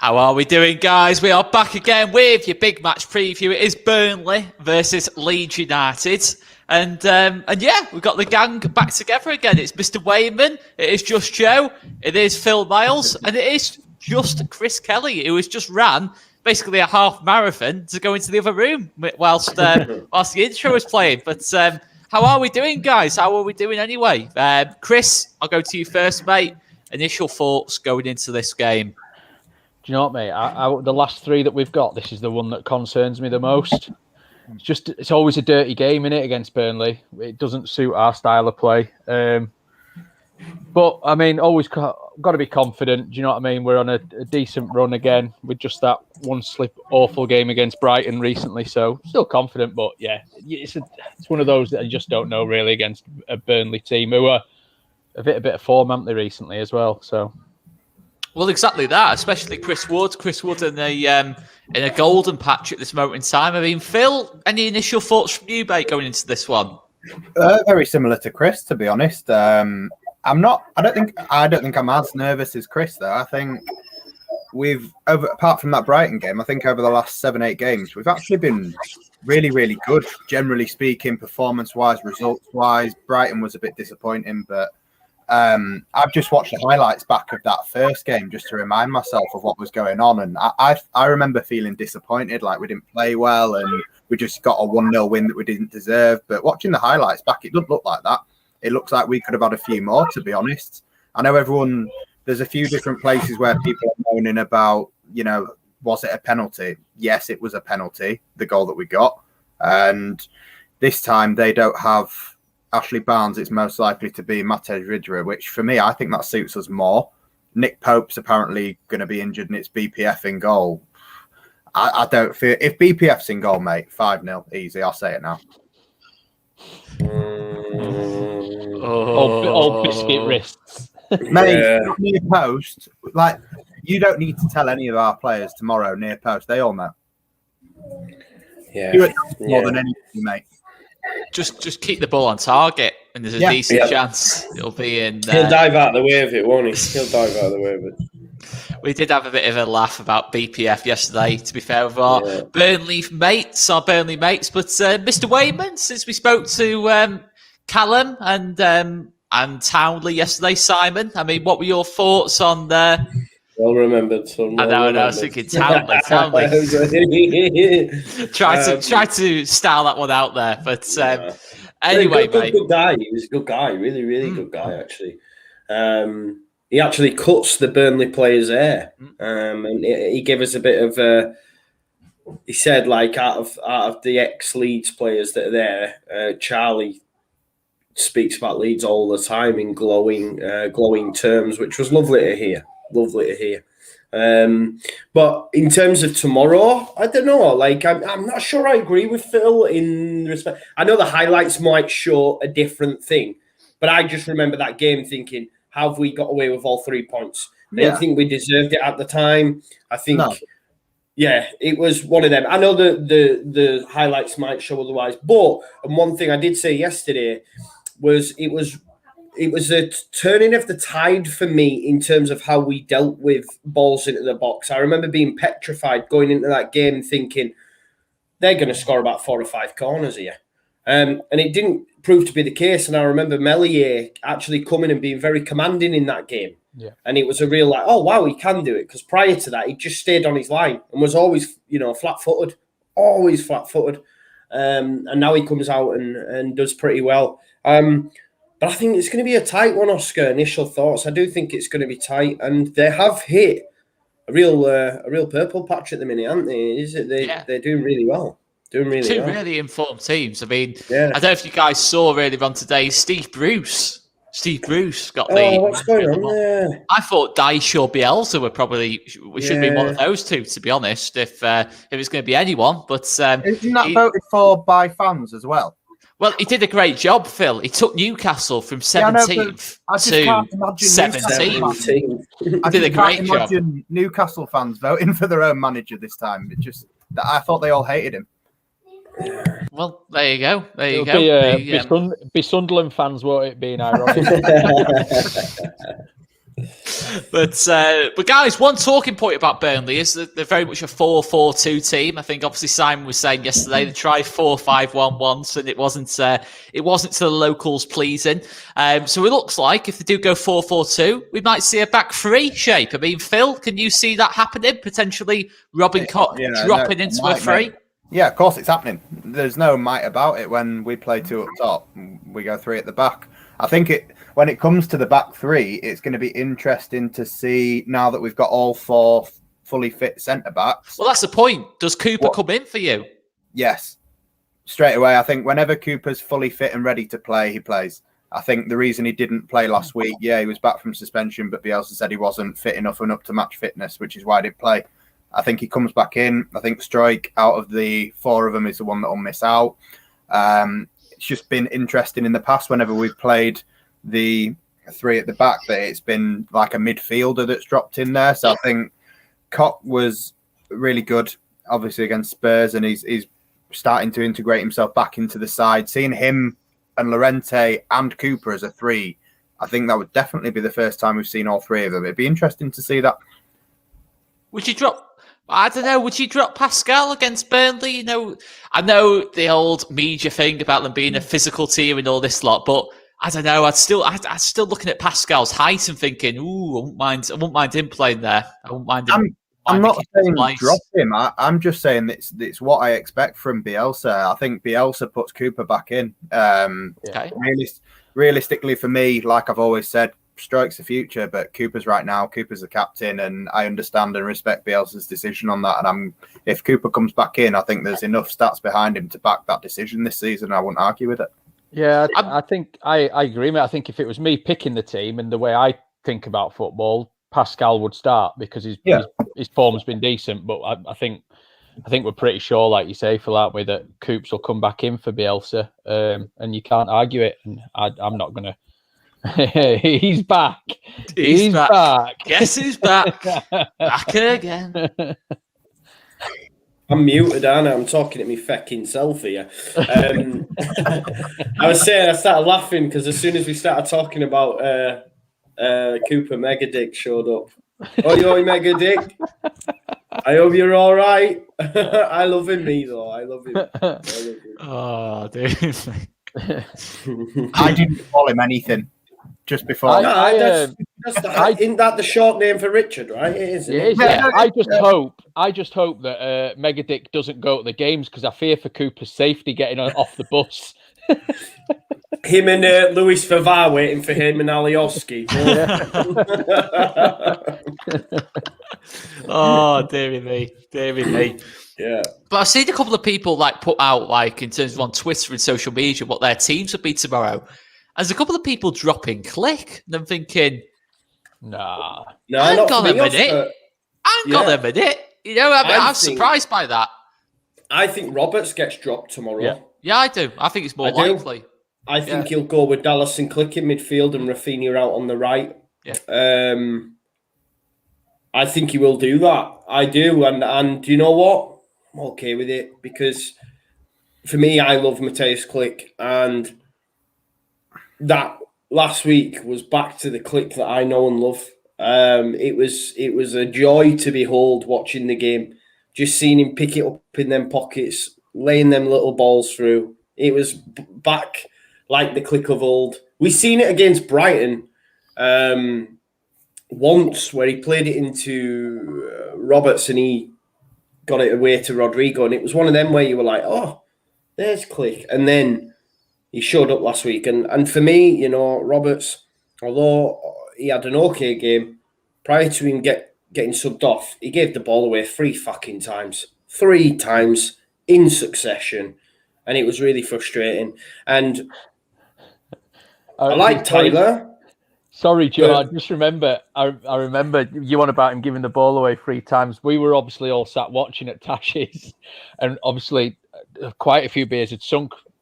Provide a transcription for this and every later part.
How are we doing, guys? We are back again with your big match preview. It is Burnley versus Leeds United. And yeah, we've got the gang back together again. It's Mr. Wayman, it is just Joe, it is Phil Miles, and it is just Chris Kelly, who has just ran basically a half marathon to go into the other room whilst the intro was playing. But how are we doing, guys? How are we doing anyway? Chris, I'll go to you first, mate. Initial thoughts going into this game. Do you know what, mate? The last three that we've got, this is the one that concerns me the most. It's always a dirty game, innit, against Burnley. It doesn't suit our style of play. But, I mean, always got to be confident. Do you know what I mean? We're on a decent run again with just that one slip awful game against Brighton recently. So, still confident, but yeah, it's one of those that I just don't know really against a Burnley team who are a bit of form, haven't they, recently as well? So... Well, exactly that, especially Chris Wood. Chris Wood in a golden patch at this moment in time. I mean, Phil, any initial thoughts from you, mate, going into this one? Very similar to Chris, to be honest. I don't think I'm as nervous as Chris, though. I think apart from that Brighton game, I think over the last 7-8 games, we've actually been really, really good, generally speaking, performance-wise, results-wise. Brighton was a bit disappointing, but I've just watched the highlights back of that first game just to remind myself of what was going on, and I remember feeling disappointed, like we didn't play well and we just got a 1-0 win that we didn't deserve. But watching the highlights back, it doesn't look like that. It looks like we could have had a few more, to be honest. I know there's a few different places where people are moaning about, was it a penalty? Yes, it was a penalty, the goal that we got. And this time they don't have Ashley Barnes. It's most likely to be Matej Vydra, which for me, I think that suits us more. Nick Pope's apparently going to be injured and it's BPF in goal. I don't feel... If BPF's in goal, mate, 5-0, easy. I'll say it now. Old biscuit wrists. Mate, near post, like, you don't need to tell any of our players tomorrow near post. They all know. Yeah. Do it more than anything, mate. Just keep the ball on target, and there's a decent chance it'll be in. He'll dive out of the way of it, won't he? He'll dive out of the way of it. We did have a bit of a laugh about BPF yesterday, to be fair, with our Burnley mates. But Mr. Wayman, since we spoke to Callum and Townley yesterday, Simon, I mean, what were your thoughts on the... Well remembered, son. I know. I was thinking Townley. Try to style that one out there, but anyway, mate. Good guy. He was a good guy. Really, really good guy. Actually, he actually cuts the Burnley players' hair, and he gave us a bit of. He said, like, out of the ex-Leeds players that are there, Charlie speaks about Leeds all the time in glowing terms, which was lovely to hear. But in terms of tomorrow, I don't know. Like, I'm not sure I agree with Phil in respect. I know the highlights might show a different thing, but I just remember that game thinking, have we got away with all 3 points? I don't think we deserved it at the time. I think, it was one of them. I know the highlights might show otherwise, but one thing I did say yesterday was it was a turning of the tide for me in terms of how we dealt with balls into the box. I remember being petrified going into that game thinking they're going to score about 4 or 5 corners here. And it didn't prove to be the case. And I remember Melier actually coming and being very commanding in that game. Yeah. And it was a real oh, wow, he can do it. Because prior to that, he just stayed on his line and was always, flat-footed. Always flat-footed. And now he comes out and does pretty well. But I think it's going to be a tight one, Oscar. Initial thoughts. I do think it's going to be tight, and they have hit a real purple patch at the minute, aren't they? They're doing really well. Two really informed teams. I mean, I don't know if you guys saw earlier on today, Steve Bruce got the... what's going on there? I thought Dyche or Bielsa were probably... We should be one of those two, to be honest, if it's going to be anyone. But isn't that voted for by fans as well? Well, he did a great job, Phil. He took Newcastle from 17th to 17th. I did a great job. Newcastle fans voting for their own manager this time. I thought they all hated him. Well, there you go. Be Sunderland fans, won't it, being ironic? But guys, one talking point about Burnley is that they're very much a 4-4-2 team. I think obviously Simon was saying yesterday they tried 4-5-1 once, and it wasn't to the locals pleasing. So it looks like if they do go 4-4-2, we might see a back three shape. I mean, Phil, can you see that happening? Potentially Robin Koch dropping into a three? Yeah, of course it's happening. There's no might about it. When we play two up top, we go three at the back. I think when it comes to the back three, it's going to be interesting to see now that we've got all four fully fit centre backs. Well, that's the point. Does Cooper come in for you? Yes, straight away. I think whenever Cooper's fully fit and ready to play, he plays. I think the reason he didn't play last week, he was back from suspension, but Bielsa said he wasn't fit enough and up to match fitness, which is why he didn't play. I think he comes back in. I think Struijk, out of the four of them, is the one that will miss out. It's just been interesting in the past whenever we've played the three at the back that it's been like a midfielder that's dropped in there. So I think Koch was really good, obviously, against Spurs, and he's starting to integrate himself back into the side. Seeing him and Llorente and Cooper as a three, I think that would definitely be the first time we've seen all three of them. It'd be interesting to see that. Would you drop... I don't know. Would you drop Pascal against Burnley? You know, I know the old media thing about them being a physical team and all this lot, but I don't know. I'd still looking at Pascal's height and thinking, "Ooh, I wouldn't mind him playing there. I wouldn't mind him." I'm not saying drop him. I'm just saying it's what I expect from Bielsa. I think Bielsa puts Cooper back in. Okay. Realistically, for me, like I've always said, Struijk's the future, but Cooper's right now. Cooper's the captain, and I understand and respect Bielsa's decision on that. And if Cooper comes back in, I think there's enough stats behind him to back that decision this season. I wouldn't argue with it. Yeah, I think I agree, mate. I think if it was me picking the team and the way I think about football, Pascal would start because his form's been decent. But I think we're pretty sure, like you say, Phil, aren't we, that Coops will come back in for Bielsa, and you can't argue it. And I'm not gonna. He's back. He's back. Guess who's back? Back again. I'm muted, aren't I? I'm talking to me fucking self here. I was saying I started laughing because as soon as we started talking about Cooper, Megadick showed up. Oi, Megadick. I hope you're all right. I love him, me though. I love him. Oh, dude. I didn't call him anything. Just before, isn't that the short name for Richard? Right? It is. Yeah. I just hope that Megadick doesn't go to the games because I fear for Cooper's safety getting off the bus. Him and Luis Favar waiting for him and Alioski. Oh, dearie me. Yeah. But I've seen a couple of people put out in terms of on Twitter and social media what their teams would be tomorrow. There's a couple of people dropping Click, and I'm thinking, nah. No, I ain't got a minute. You know, I'm surprised by that. I think Roberts gets dropped tomorrow. Yeah, I do. I think it's more likely. I think he'll go with Dallas and Click in midfield and Raphinha out on the right. Yeah. I think he will do that. I do. And you know what? I'm okay with it because for me, I love Mateusz Click, and that last week was back to the Click that I know and love. It was a joy to behold watching the game. Just seeing him pick it up in them pockets, laying them little balls through. It was back like the Click of old. We seen it against Brighton once where he played it into Roberts and he got it away to Rodrigo. And it was one of them where you were like, oh, there's Click. And then he showed up last week. And for me, you know, Roberts, although he had an okay game, prior to him getting subbed off, he gave the ball away 3 fucking times. 3 times in succession. And it was really frustrating. And I like Tyler. Sorry, Joe. I just remember. I remember you on about him giving the ball away 3 times. We were obviously all sat watching at Tash's, and obviously quite a few beers had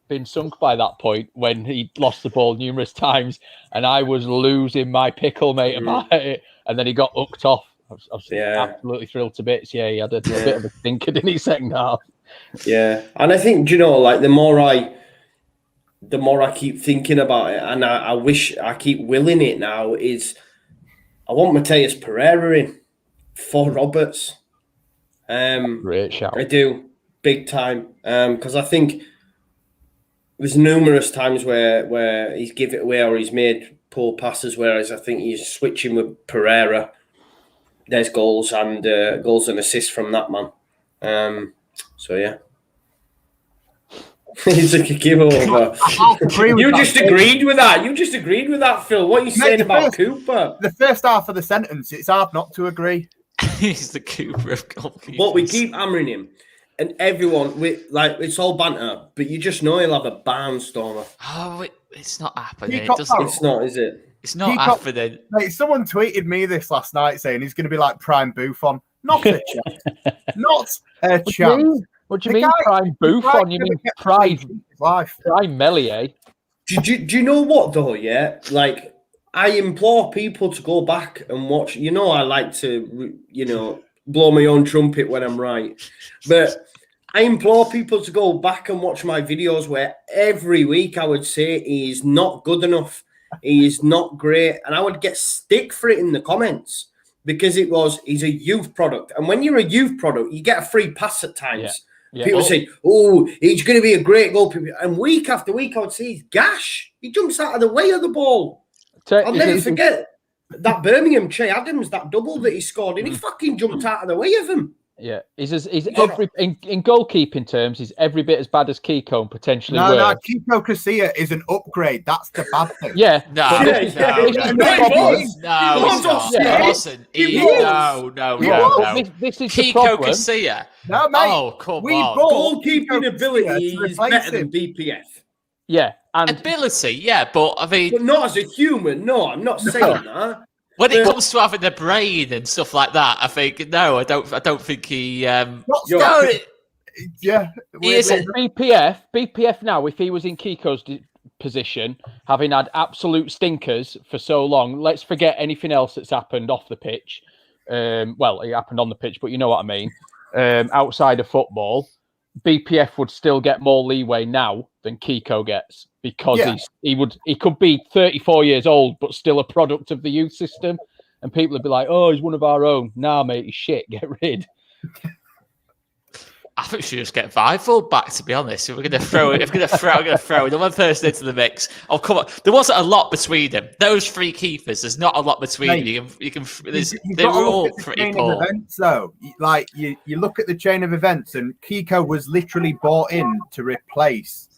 been sunk by that point when he lost the ball numerous times, and I was losing my pickle, mate, about it. And then he got hooked off. I was absolutely thrilled to bits. Yeah, he had a bit of a stinker in his second half. Yeah, and I think, you know, like the more I keep thinking about it, and I wish I keep willing it now, is I want Mateus Pereira in for Roberts. Great shout. I do, big time. Because I think there's numerous times where he's give it away or he's made poor passes, whereas I think he's switching with Pereira. There's goals and assists from that man. So yeah. He's like a give over. You just agreed with that. You just agreed with that, Phil. What are you saying about Cooper? The first half of the sentence, it's hard not to agree. He's the Cooper of goalkeepers. But we keep hammering him. And everyone, it's all banter, but you just know he'll have a barnstormer. Oh, it's not happening. It's not, is it? It's not happening. Mate, someone tweeted me this last night saying he's going to be like Prime Buffon. Not a chance. Not a chance. What do you mean Prime Buffon? You mean Prime Melier? Do you know what, though, yeah? Like, I implore people to go back and watch. You know I like to, blow my own trumpet when I'm right. But I implore people to go back and watch my videos where every week I would say he's not good enough. He's not great. And I would get stick for it in the comments because he's a youth product. And when you're a youth product, you get a free pass at times. Yeah. People say, oh, he's going to be a great goalkeeper. And week after week, I would say he's gash. He jumps out of the way of the ball. I'll never forget that Birmingham Che Adams, that double that he scored, and he fucking jumped out of the way of him. Yeah, in goalkeeping terms, he's every bit as bad as Kiko and potentially worse. No, Kiko Casilla is an upgrade. That's the bad thing. Yeah, no, he's not. It wasn't. No. This is the problem. Kiko Casilla. No, mate. Oh, come on. Goalkeeping ability is better than BPF. Yeah, and ability, yeah, but I mean, but not as a human. No, I'm not saying that. When it comes to having a brain and stuff like that, I think no, I don't think he. He is BPF now. If he was in Kiko's position, having had absolute stinkers for so long, let's forget anything else that's happened off the pitch. Well, it happened on the pitch, but you know what I mean. Outside of football, BPF would still get more leeway now than Kiko gets because he could be 34 years old but still a product of the youth system, and people would be like, "Oh, he's one of our own." Nah, mate, he's shit. Get rid. I think we should just get Vival back. To be honest, if we're going to throw another person into the mix. Oh, come on! There wasn't a lot between them. Those three keepers, there's not a lot between them. They were all pretty poor. Events, though, like you look at the chain of events, and Kiko was literally bought in to replace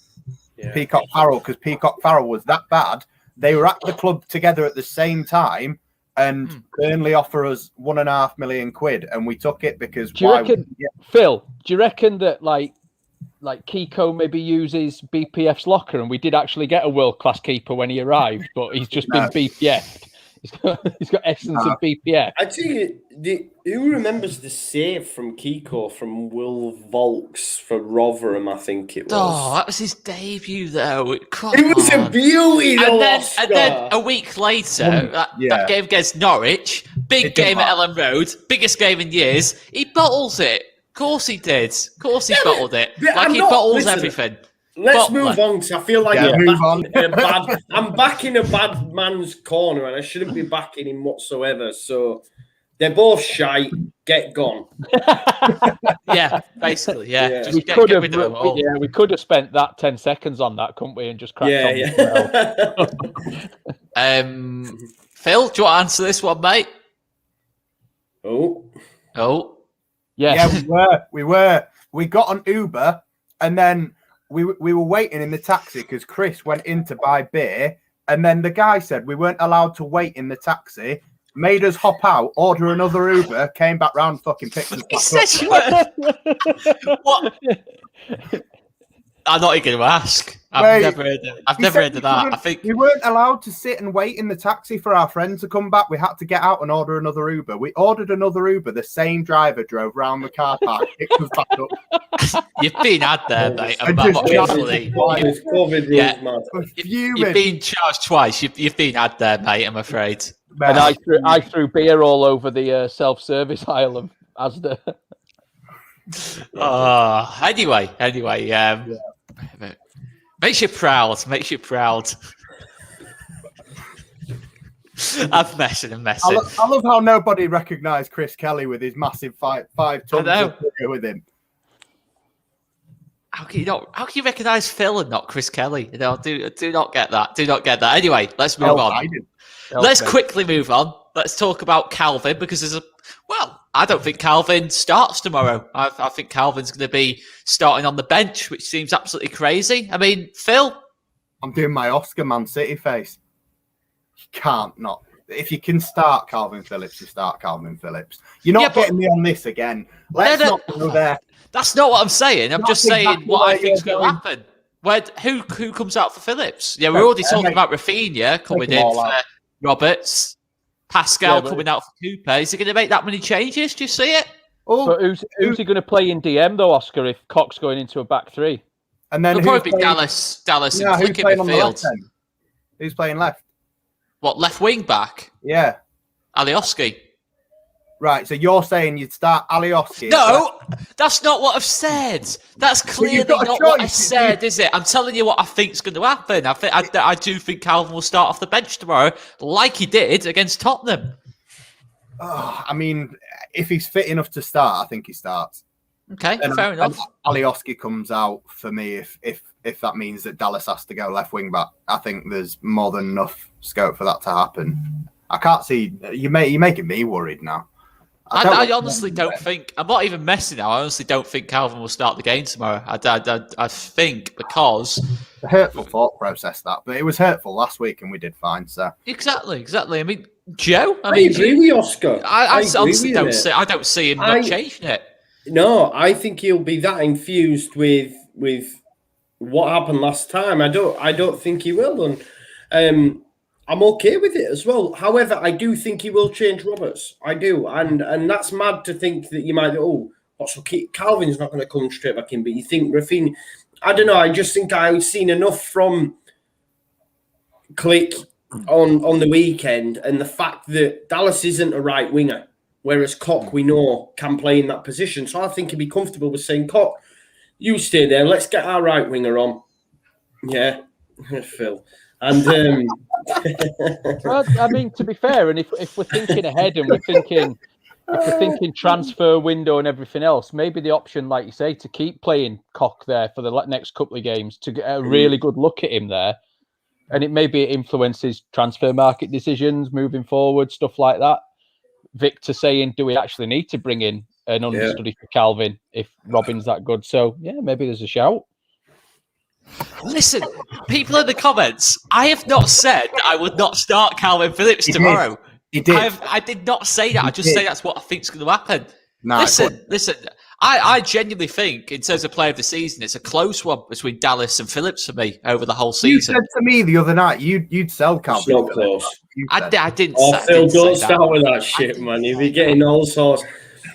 Peacock Farrell because Peacock Farrell was that bad. They were at the club together at the same time. And Burnley offer us £1.5 million, and we took it because. Phil? Do you reckon that like Kiko maybe uses BPF's locker, and we did actually get a world class keeper when he arrived, but he's just been BPF'd. He's got essence of BPF. I tell you, who remembers the save from Kiko from Will Volks for Rotherham? I think it was. Oh, that was his debut, though. It was a beauty, and then a week later, that game against Norwich, big game at Ellen Road, biggest game in years. He bottles it. Of course he did. Of course he bottled it. Like he bottles everything. Let's move on because I feel like I'm back in a bad man's corner and I shouldn't be backing him whatsoever. So they're both shite. Get gone. Yeah, basically, yeah. Just we could have spent that 10 seconds on that, couldn't we? And just cracked on. Phil, do you want to answer this one, mate? Oh. Yeah, we were. We got on Uber and then we were waiting in the taxi because Chris went in to buy beer, and then the guy said we weren't allowed to wait in the taxi, made us hop out, order another Uber, came back round, fucking picked us back up. What? I'm not even going to ask. I've never heard of that. I think we weren't allowed to sit and wait in the taxi for our friend to come back. We had to get out and order another Uber. We ordered another Uber. The same driver drove round the car park, picked us back up. You've been had there, mate. You've been charged twice. You've been had there, mate. I'm afraid. And I threw beer all over the self-service aisle of Asda. Anyway. Makes you proud. I'm messing. I love how nobody recognised Chris Kelly with his massive five tons of career with him. How can you recognise Phil and not Chris Kelly? Do not get that. Do not get that. Anyway, let's move on. Let's quickly move on. Let's talk about Calvin because I don't think Calvin starts tomorrow. I think Calvin's going to be starting on the bench, which seems absolutely crazy. I mean, Phil, I'm doing my Oscar Man City face. You can't not. If you can start Calvin Phillips, you start Calvin Phillips. You're not getting me on this again. Let's not go there. That's not what I'm saying. I'm just saying what I think is going to happen. Who comes out for Phillips? Yeah, we're already talking about Raphinha coming in for Roberts, Pascal coming out for Cooper. Is he going to make that many changes? Do you see it? But who's he going to play in DM though, Oscar? If Cox's going into a back three, and then it'll probably be Dallas, and Flick in midfield. Who's playing left? What, left wing back? Yeah, Alioski. Right, so you're saying you'd start Alioski? No, that's not what I've said. That's clearly not what I said, is it? I'm telling you what I think's going to happen. I do think Calvin will start off the bench tomorrow, like he did against Tottenham. Oh, I mean, if he's fit enough to start, I think he starts. Okay, fair enough. Alioski comes out for me if that means that Dallas has to go left wing back. I think there's more than enough scope for that to happen. I can't see you're making me worried now. I honestly don't think. I'm not even messing now. I honestly don't think Calvin will start the game tomorrow. I think because it's a hurtful thought process that, but it was hurtful last week and we did fine. So exactly. I mean, Joe. I agree with Oscar. I honestly don't see. I don't see him not changing it. No, I think he'll be that infused with what happened last time. I don't think he will, and I'm okay with it as well. However, I do think he will change Roberts. I do, and that's mad to think that you might. So Calvin's not going to come straight back in, but you think Raphinha? I don't know. I just think I've seen enough from Click on the weekend, and the fact that Dallas isn't a right winger, whereas Koch we know can play in that position. So I think he'd be comfortable with saying, "Koch, you stay there. Let's get our right winger on." Yeah, Phil. And well, I mean, to be fair, and if we're thinking ahead and we're thinking transfer window and everything else, maybe the option, like you say, to keep playing Koch there for the next couple of games to get a really good look at him there, and it maybe influences transfer market decisions moving forward, stuff like that. Victor saying, do we actually need to bring in an understudy for Calvin if Robin's that good? So yeah, maybe there's a shout. Listen, people in the comments, I have not said that I would not start Calvin Phillips tomorrow. He did. I did not say that. I just say that's what I think's going to happen. No, listen. I genuinely think, in terms of player of the season, it's a close one between Dallas and Phillips for me over the whole season. You said to me the other night you'd sell Calvin. It's not close. I didn't. Phil, don't start with that shit, man. You'll be getting all sorts.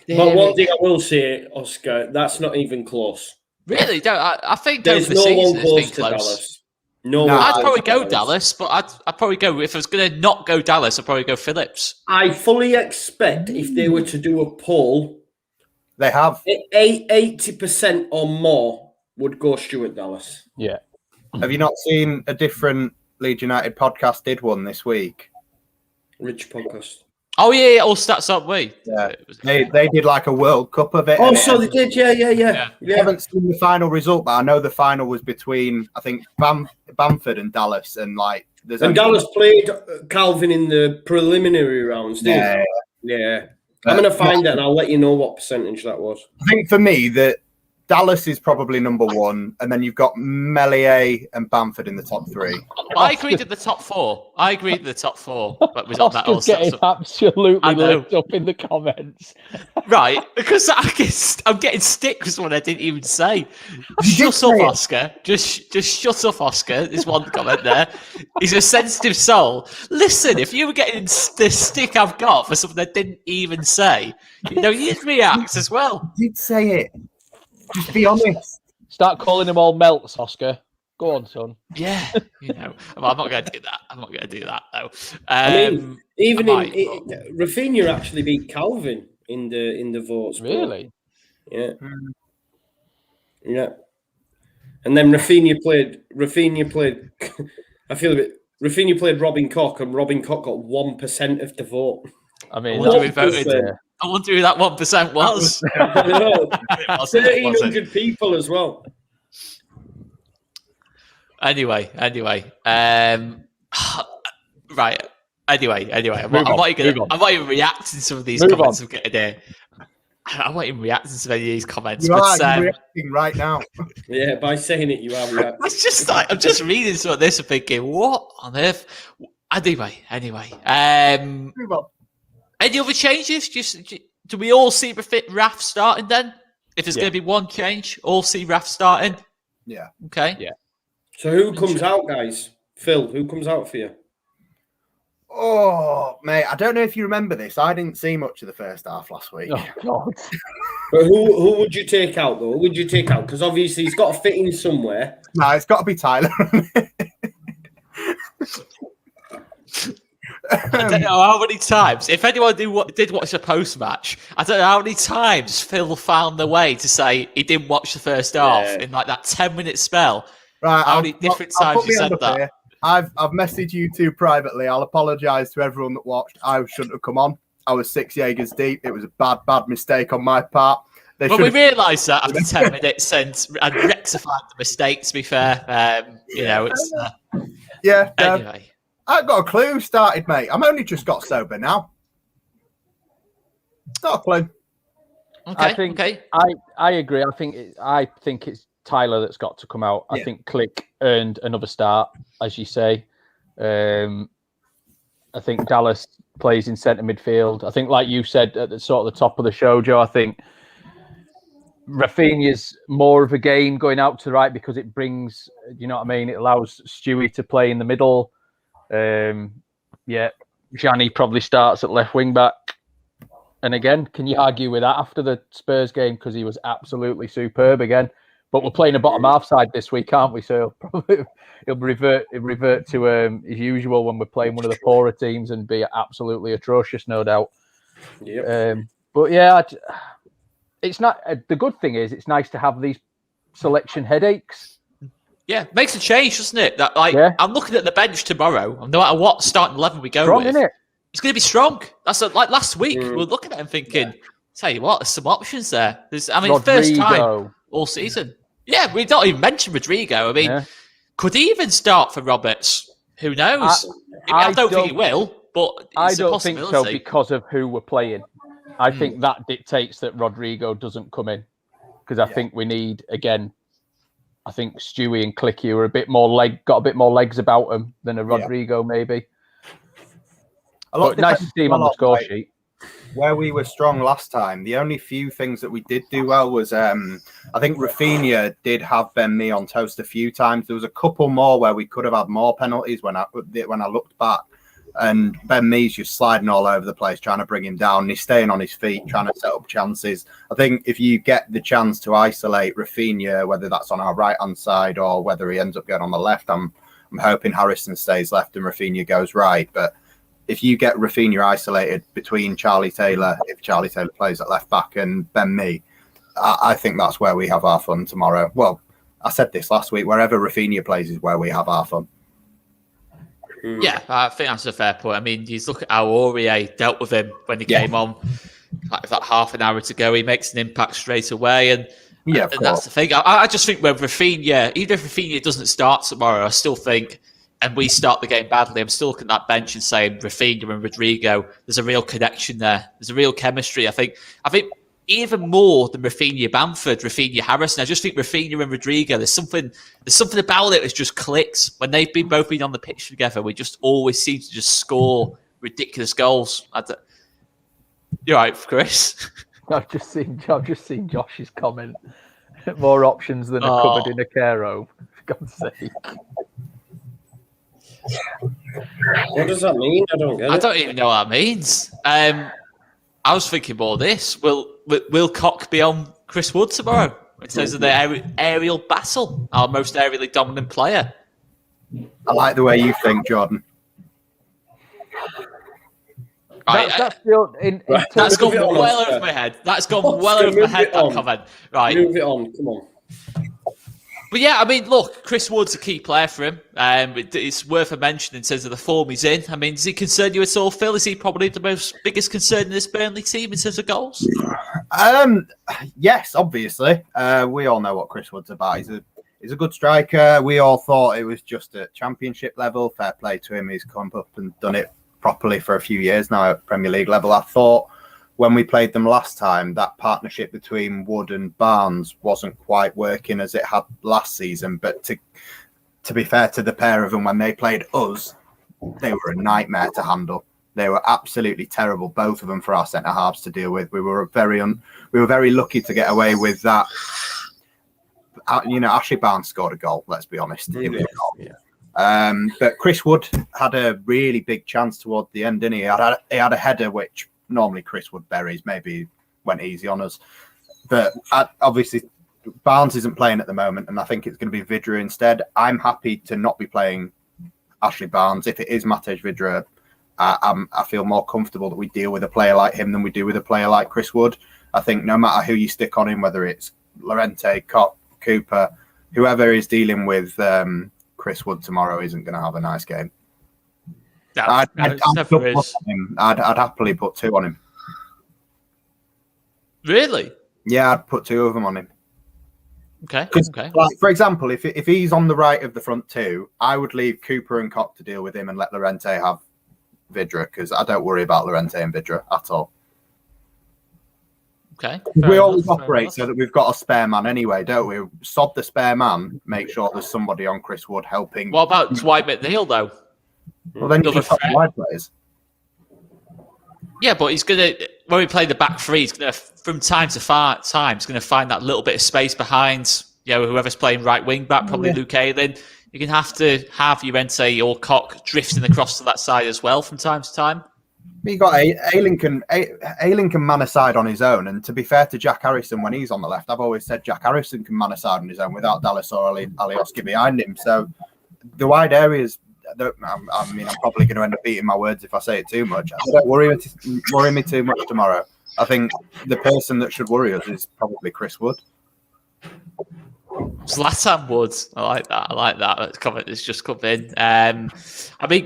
But one thing I will say, Oscar, that's not even close. Really? I think there's over the no season one close it's been to close. Dallas. No, I'd probably go Dallas, but I'd probably go, if I was going to not go Dallas, I'd probably go Phillips. I fully expect if they were to do a poll, they have 80% or more would go Stuart Dallas. Yeah. Have you not seen a different Leeds United podcast did one this week? Which podcast? Oh yeah, all stats up. Wait, yeah, they did like a World Cup of it. Oh, so they did, yeah. I haven't seen the final result, but I know the final was between I think Bamford and Dallas, and like Dallas played Calvin in the preliminary rounds. Didn't yeah. I'm gonna find it and I'll let you know what percentage that was. I think for me that Dallas is probably number one, and then you've got Meslier and Bamford in the top three. I agreed with the top four. But was on that Oscar's getting absolutely lit up in the comments. Right, because I'm getting sticks when I didn't even say. Shut up, Oscar. Just shut up, Oscar. There's one comment there. He's a sensitive soul. Listen, if you were getting the stick I've got for something I didn't even say, you'd react as well. You did say it. Just be honest. Start calling them all melts, Oscar. Go on, son. Yeah, well, I'm not going to do that. I'm not going to do that, though. I mean, even Raphinha actually beat Calvin in the votes. Really? Yeah. Yeah. And then Raphinha played. I feel a bit Raphinha played Robin Koch, and Robin Koch got 1% of the vote. I mean, I wonder who that's- voted. yeah. I wonder who that 1% was. I know. It wasn't, was it? 1,300 people as well. Anyway. Right. Anyway. I'm not even reacting to some of these comments I'm getting here. I'm not even reacting to any of these comments. You but are reacting right now. Yeah, by saying it, you are reacting. it's just like I'm just reading some of this and thinking, what on earth? Anyway. Move on. Any other changes? Do we all see Raf starting then? If there's going to be one change, all see Raf starting. Yeah. Okay. Yeah. So who comes out, guys? Phil, who comes out for you? Oh, mate, I don't know if you remember this. I didn't see much of the first half last week. Oh, God. But who would you take out, though? Who would you take out? Because obviously he's got to fit in somewhere. No, it's got to be Tyler. I don't know how many times. If anyone did watch the post match, I don't know how many times Phil found the way to say he didn't watch the first half in like that 10-minute spell. Right, how many different times you said that? Here. I've messaged you two privately. I'll apologise to everyone that watched. I shouldn't have come on. I was 6 Jaegers deep. It was a bad mistake on my part. But we realised that after 10 minutes and rectified the mistake. To be fair, it's Anyway. I've got a clue who started, mate. I'm only just got sober now. Not a clue. Okay. I agree. I think it's Tyler that's got to come out. I think Click earned another start, as you say. I think Dallas plays in centre midfield. I think, like you said at the sort of the top of the show, Joe, I think Raphinha's more of a game going out to the right because it brings, you know what I mean? It allows Stewie to play in the middle. Gianni probably starts at left wing back. And again, can you argue with that after the Spurs game? Because he was absolutely superb again. But we're playing a bottom half side this week, aren't we? So he'll revert to his usual when we're playing one of the poorer teams and be absolutely atrocious, no doubt. Yep. But yeah, it's not. The good thing is it's nice to have these selection headaches. Yeah, makes a change, doesn't it? I'm looking at the bench tomorrow. No matter what starting 11 we go Strong, with, isn't it? it's going to be strong. That's like last week. We were looking at it and thinking, tell you what, there's some options there. Rodrigo. First time all season. Yeah, we don't even mention Rodrigo. I mean, could he even start for Roberts? Who knows? I don't think he will, but it's I a don't possibility. think so because of who we're playing. I think that dictates that Rodrigo doesn't come in because I think we need, again, I think Stewie and Clicky are got a bit more legs about them than a Rodrigo maybe. Nice to see him on the score sheet. Where we were strong last time, the only few things that we did do well was I think Raphinha did have Ben Mee on toast a few times. There was a couple more where we could have had more penalties when I looked back. And Ben Mee's just sliding all over the place, trying to bring him down. He's staying on his feet, trying to set up chances. I think if you get the chance to isolate Raphinha, whether that's on our right-hand side or whether he ends up going on the left, I'm hoping Harrison stays left and Raphinha goes right. But if you get Raphinha isolated between Charlie Taylor, if Charlie Taylor plays at left back, and Ben Mee, I think that's where we have our fun tomorrow. Well, I said this last week, wherever Raphinha plays is where we have our fun. Yeah, I think that's a fair point. I mean, you look at how Aurier dealt with him when he came on, like half an hour to go. He makes an impact straight away, and that's the thing. I just think when Raphinha, even if Raphinha doesn't start tomorrow, I still think, and we start the game badly, I'm still looking at that bench and saying Raphinha and Rodrigo, there's a real connection there. There's a real chemistry. I think even more than Raphinha Bamford, Raphinha Harrison. I just think Raphinha and Rodrigo, there's something about it that just clicks. When they've both been on the pitch together, we just always seem to just score ridiculous goals. You're right, Chris. I've just seen Josh's comment. More options than a cupboard in a care home. For God's sake. What does that mean? I don't get it. I don't even know what that means. I was thinking more of this. Will Koch be on Chris Wood tomorrow in terms of the aerial battle, our most aerially dominant player? I like the way you think, Jordan. That's gone well over my head. That's gone well over my head, that comment. Right. Move it on. Come on. But yeah, I mean, look, Chris Wood's a key player for him. It's worth a mention in terms of the form he's in. I mean, does he concern you at all, Phil? Is he probably the biggest concern in this Burnley team in terms of goals? Yes, obviously. We all know what Chris Wood's about. He's a good striker. We all thought it was just at Championship level. Fair play to him. He's come up and done it properly for a few years now at Premier League level. I thought when we played them last time, that partnership between Wood and Barnes wasn't quite working as it had last season. But to be fair to the pair of them, when they played us, they were a nightmare to handle. They were absolutely terrible, both of them, for our centre halves to deal with. We were very lucky to get away with that. Ashley Barnes scored a goal. Let's be honest. It was a goal. Yeah. But Chris Wood had a really big chance toward the end, didn't he? He had a header which normally Chris Wood buries. Maybe went easy on us. But obviously, Barnes isn't playing at the moment, and I think it's going to be Vydra instead. I'm happy to not be playing Ashley Barnes. If it is Matej Vydra, I feel more comfortable that we deal with a player like him than we do with a player like Chris Wood. I think no matter who you stick on him, whether it's Llorente, Koch, Cooper, whoever is dealing with Chris Wood tomorrow isn't going to have a nice game. I'd happily put 2 on him. Really? Yeah, I'd put 2 of them on him. Okay. Like, for example, if he's on the right of the front 2, I would leave Cooper and Koch to deal with him and let Llorente have Vydra, because I don't worry about Llorente and Vydra at all. Okay. We always operate so that we've got a spare man anyway, don't we? Sod the spare man, make sure there's somebody on Chris Wood helping. What about Dwight McNeil, though? Well, then you can stop the wide players. Yeah, but he's going to, when we play the back three, he's going to, from time to time, he's going to find that little bit of space behind, whoever's playing right wing back, probably Luke Ayling. You're going to have Llorente or Koch drifting across to that side as well from time to time. You got Ayling can man a side on his own, and to be fair to Jack Harrison, when he's on the left, I've always said Jack Harrison can man a side on his own without Dallas or Alioski behind him. So the wide areas, I'm probably going to end up eating my words if I say it too much. Don't worry me too much tomorrow. I think the person that should worry us is probably Chris Wood. Zlatan Wood. I like that. That comment has just come in.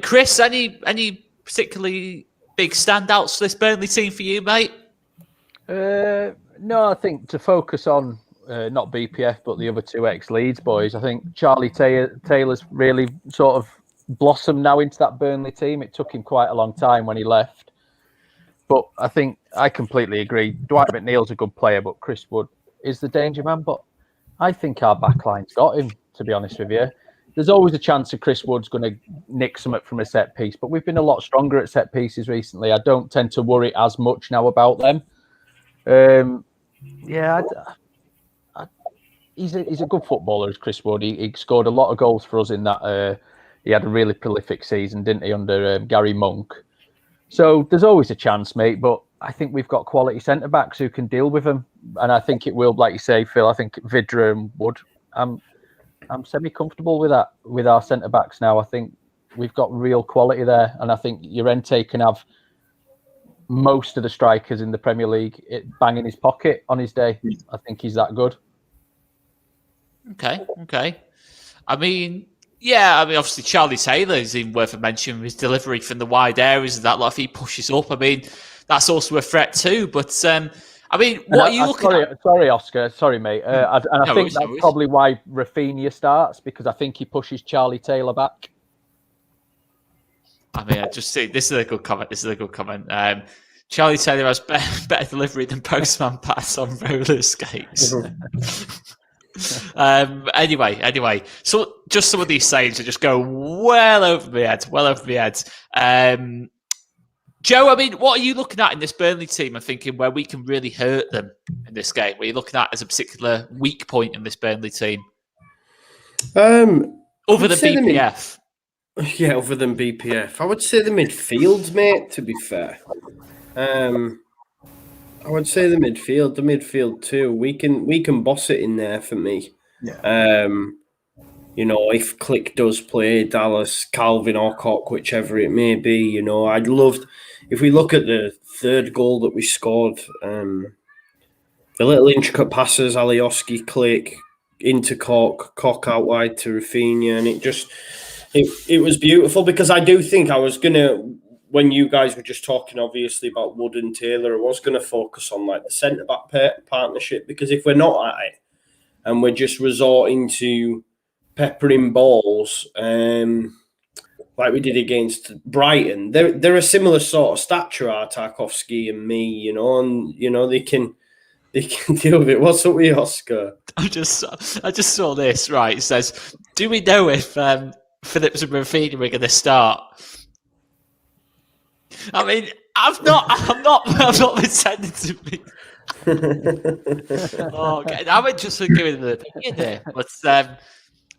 Chris, any particularly big standouts for this Burnley team for you, mate? No, I think to focus on not BPF, but the other 2 ex-Leeds boys. I think Charlie Taylor's really sort of blossomed now into that Burnley team. It took him quite a long time when he left. But I think I completely agree. Dwight McNeil's a good player, but Chris Wood is the danger man. But I think our backline's got him, to be honest with you. There's always a chance that Chris Wood's going to nick something from a set piece, but we've been a lot stronger at set pieces recently. I don't tend to worry as much now about them. He's a good footballer, as Chris Wood. He scored a lot of goals for us in that. He had a really prolific season, didn't he, under Gary Monk? So there's always a chance, mate, but I think we've got quality centre-backs who can deal with him. And I think it will, like you say, Phil, I think Vydra and Wood, I'm semi-comfortable with that, with our centre-backs now. I think we've got real quality there. And I think Llorente can have most of the strikers in the Premier League bang in his pocket on his day. I think he's that good. Okay. Obviously Charlie Taylor is even worth a mention. His delivery from the wide areas and that, if he pushes up, that's also a threat too. But what are you looking at? Sorry, Oscar. Sorry, mate. I think that's probably why Raphinha starts, because I think he pushes Charlie Taylor back. I just see this is a good comment. Charlie Taylor has better delivery than Postman Pass on roller skates. Anyway, so just some of these sayings are just go well over my head. Joe, what are you looking at in this Burnley team and thinking where we can really hurt them in this game? What are you looking at as a particular weak point in this Burnley team? Other than BPF. Other than BPF. I would say the midfield, mate, to be fair. I would say the midfield too. We can boss it in there for me. Yeah. If Click does play Dallas, Calvin or Koch, whichever it may be, I'd love if we look at the third goal that we scored, the little intricate passes, Alioski, Click, into Cork out wide to Raphinha, and it was beautiful because I do think I was gonna, when you guys were just talking obviously about Wood and Taylor, I was gonna focus on like the centre back partnership, because if we're not at it and we're just resorting to peppering balls, like we did against Brighton, they're a similar sort of stature, are Tarkowski and me, and they can deal with it. What's up with Oscar? I just saw this, right. It says, do we know if Phillips and Raphinha are going to start? I mean, I'm not pretending to be. Okay. I'm just giving an opinion there. But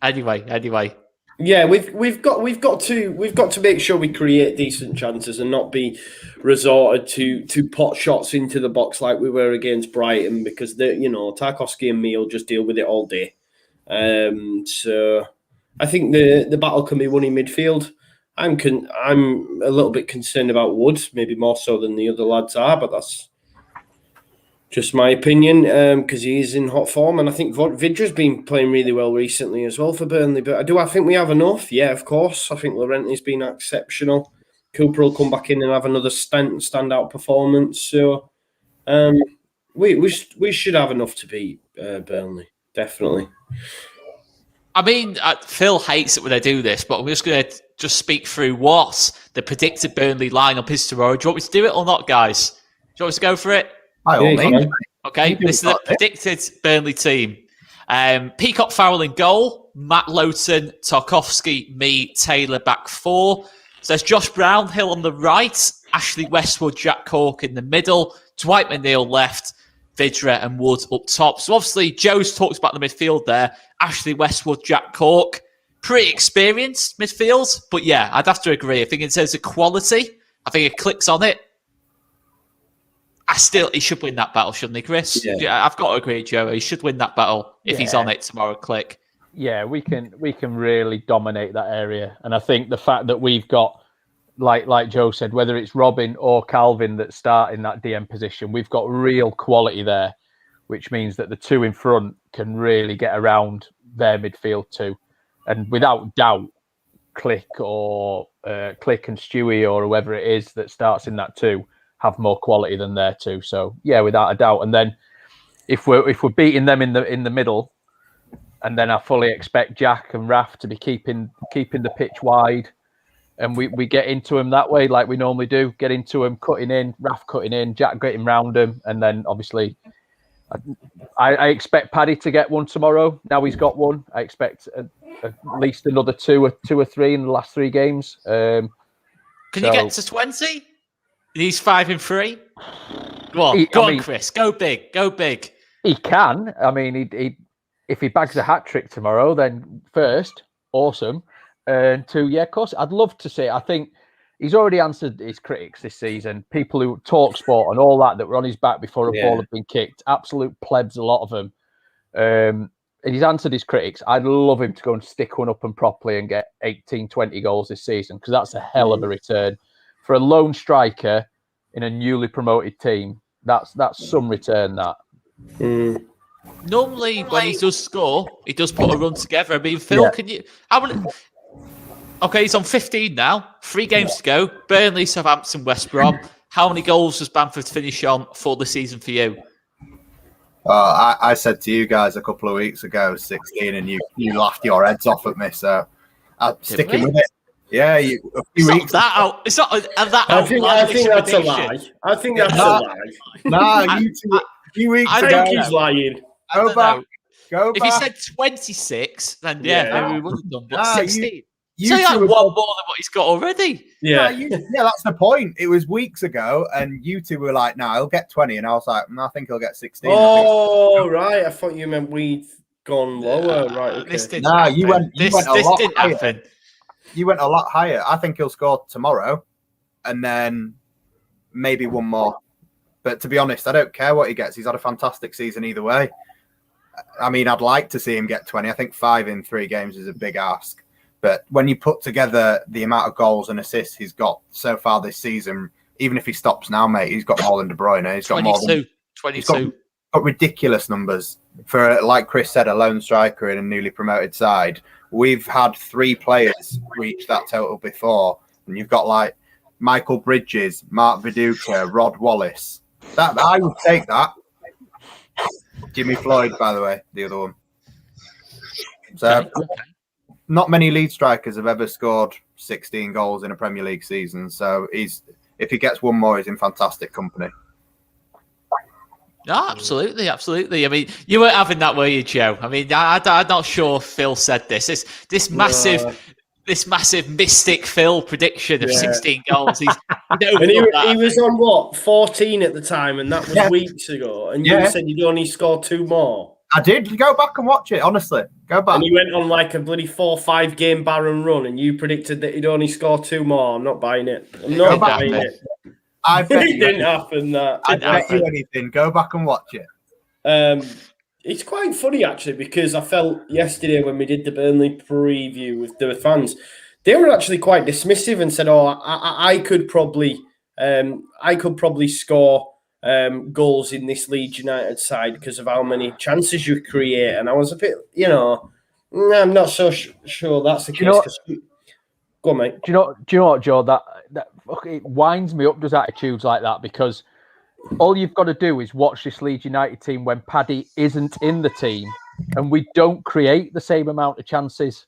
anyway. Yeah, we've got to make sure we create decent chances and not be resorted to pot shots into the box like we were against Brighton, because Tarkowski and me will just deal with it all day. So I think the battle can be won in midfield. I'm a little bit concerned about Wood, maybe more so than the other lads are, but that's just my opinion, because he's in hot form, and I think Vidra's been playing really well recently as well for Burnley. But I think we have enough? Yeah, of course. I think Llorente's been exceptional. Cooper will come back in and have another standout performance. So we should have enough to beat Burnley, definitely. I mean, Phil hates it when I do this, but I'm just going to speak through what the predicted Burnley lineup is tomorrow. Do you want me to do it or not, guys? Do you want us to go for it? Okay, this is the predicted Burnley team. Peacock Farrell in goal, Matt Lowton, Tarkowski, me, Taylor back four. So there's Josh Brown, Hill on the right, Ashley Westwood, Jack Cork in the middle, Dwight McNeil left, Vidra and Wood up top. So obviously Joe's talked about the midfield there. Ashley Westwood, Jack Cork, pretty experienced midfield. But yeah, I'd have to agree. I think in terms of quality, I think it clicks on it. He should win that battle, shouldn't he, Chris? Yeah, I've got to agree, Joe. He should win that battle if he's on it tomorrow. Click. Yeah, we can really dominate that area, and I think the fact that we've got, like Joe said, whether it's Robin or Calvin that start in that DM position, we've got real quality there, which means that the two in front can really get around their midfield too, and without doubt, Click and Stewie or whoever it is that starts in that two have more quality than their two. So yeah, without a doubt. And then if we're beating them in the middle, and then I fully expect Jack and Raf to be keeping the pitch wide, and we get into them that way like we normally do. Get into them, cutting in, Raf cutting in, Jack getting round them, and then obviously I expect Paddy to get one tomorrow. Now he's got one. I expect at least another two or three in the last three games. Can you get to 20? He's 5 and 3. Go on, Chris. Go big. He can. I mean, he if he bags a hat trick tomorrow, then first, awesome. And two, yeah, of course, I'd love to see. I think he's already answered his critics this season. People who talk sport and all that were on his back before a ball had been kicked. Absolute plebs, a lot of them. And he's answered his critics. I'd love him to go and stick one up and properly and get 18, 20 goals this season, because that's a hell of a return. For a lone striker in a newly promoted team, that's some return, that. Normally, when he does score, he does put a run together. I mean, Phil, can you... Okay, he's on 15 now. 3 games to go. Burnley, Southampton, West Brom. How many goals does Bamford finish on for the season for you? Well, I said to you guys a couple of weeks ago, 16, and you laughed your heads off at me, so I'm sticking with it. Yeah, a few weeks. It's not that I think that's a lie. I think that's a lie. Nah, you two. A few weeks ago. I think he's lying. Go back. If he said 26, then maybe we would have done. But 16. You like one more than what he's got already. Yeah. That's the point. It was weeks ago, and you two were like, "No, he'll get 20," and I was like, "I think he'll get 16." Oh, right. I thought you meant we'd gone lower. Right. Okay. This didn't happen. You went a lot higher. Happen. You went a lot higher. I think he'll score tomorrow, and then maybe one more. But to be honest, I don't care what he gets. He's had a fantastic season either way. I mean, I'd like to see him get 20. I think 5 in 3 games is a big ask. But when you put together the amount of goals and assists he's got so far this season, even if he stops now, mate, he's got more than De Bruyne. He's got 22. more than 22. got ridiculous numbers for, like Chris said, a lone striker in a newly promoted side. We've had 3 players reach that total before, and you've got like Michael Bridges, Mark Viduka, Rod Wallace. That I would take that. Jimmy Floyd, by the way, the other one. So, not many Leeds strikers have ever scored 16 goals in a Premier League season. So if he gets one more, he's in fantastic company. No, absolutely. I mean, you weren't having that, were you, Joe? I mean, I'm not sure Phil said this. This massive mystic Phil prediction of 16 goals. He was on what, 14 at the time, and that was weeks ago. And you said you'd only score 2 more. I did. Go back and watch it, honestly. Go back. And he went on like a bloody 4 or 5 game barren run, and you predicted that he'd only score 2 more. I'm not buying it. I'm not buying it. I bet it didn't happen. I bet you anything. Go back and watch it. It's quite funny actually, because I felt yesterday when we did the Burnley preview with the fans, they were actually quite dismissive and said, "Oh, I could probably score goals in this Leeds United side because of how many chances you create." And I was a bit, I'm not so sure that's the case. Go on, mate. Do you know what, Joe? That it winds me up, does attitudes like that, because all you've got to do is watch this Leeds United team when Paddy isn't in the team, and we don't create the same amount of chances.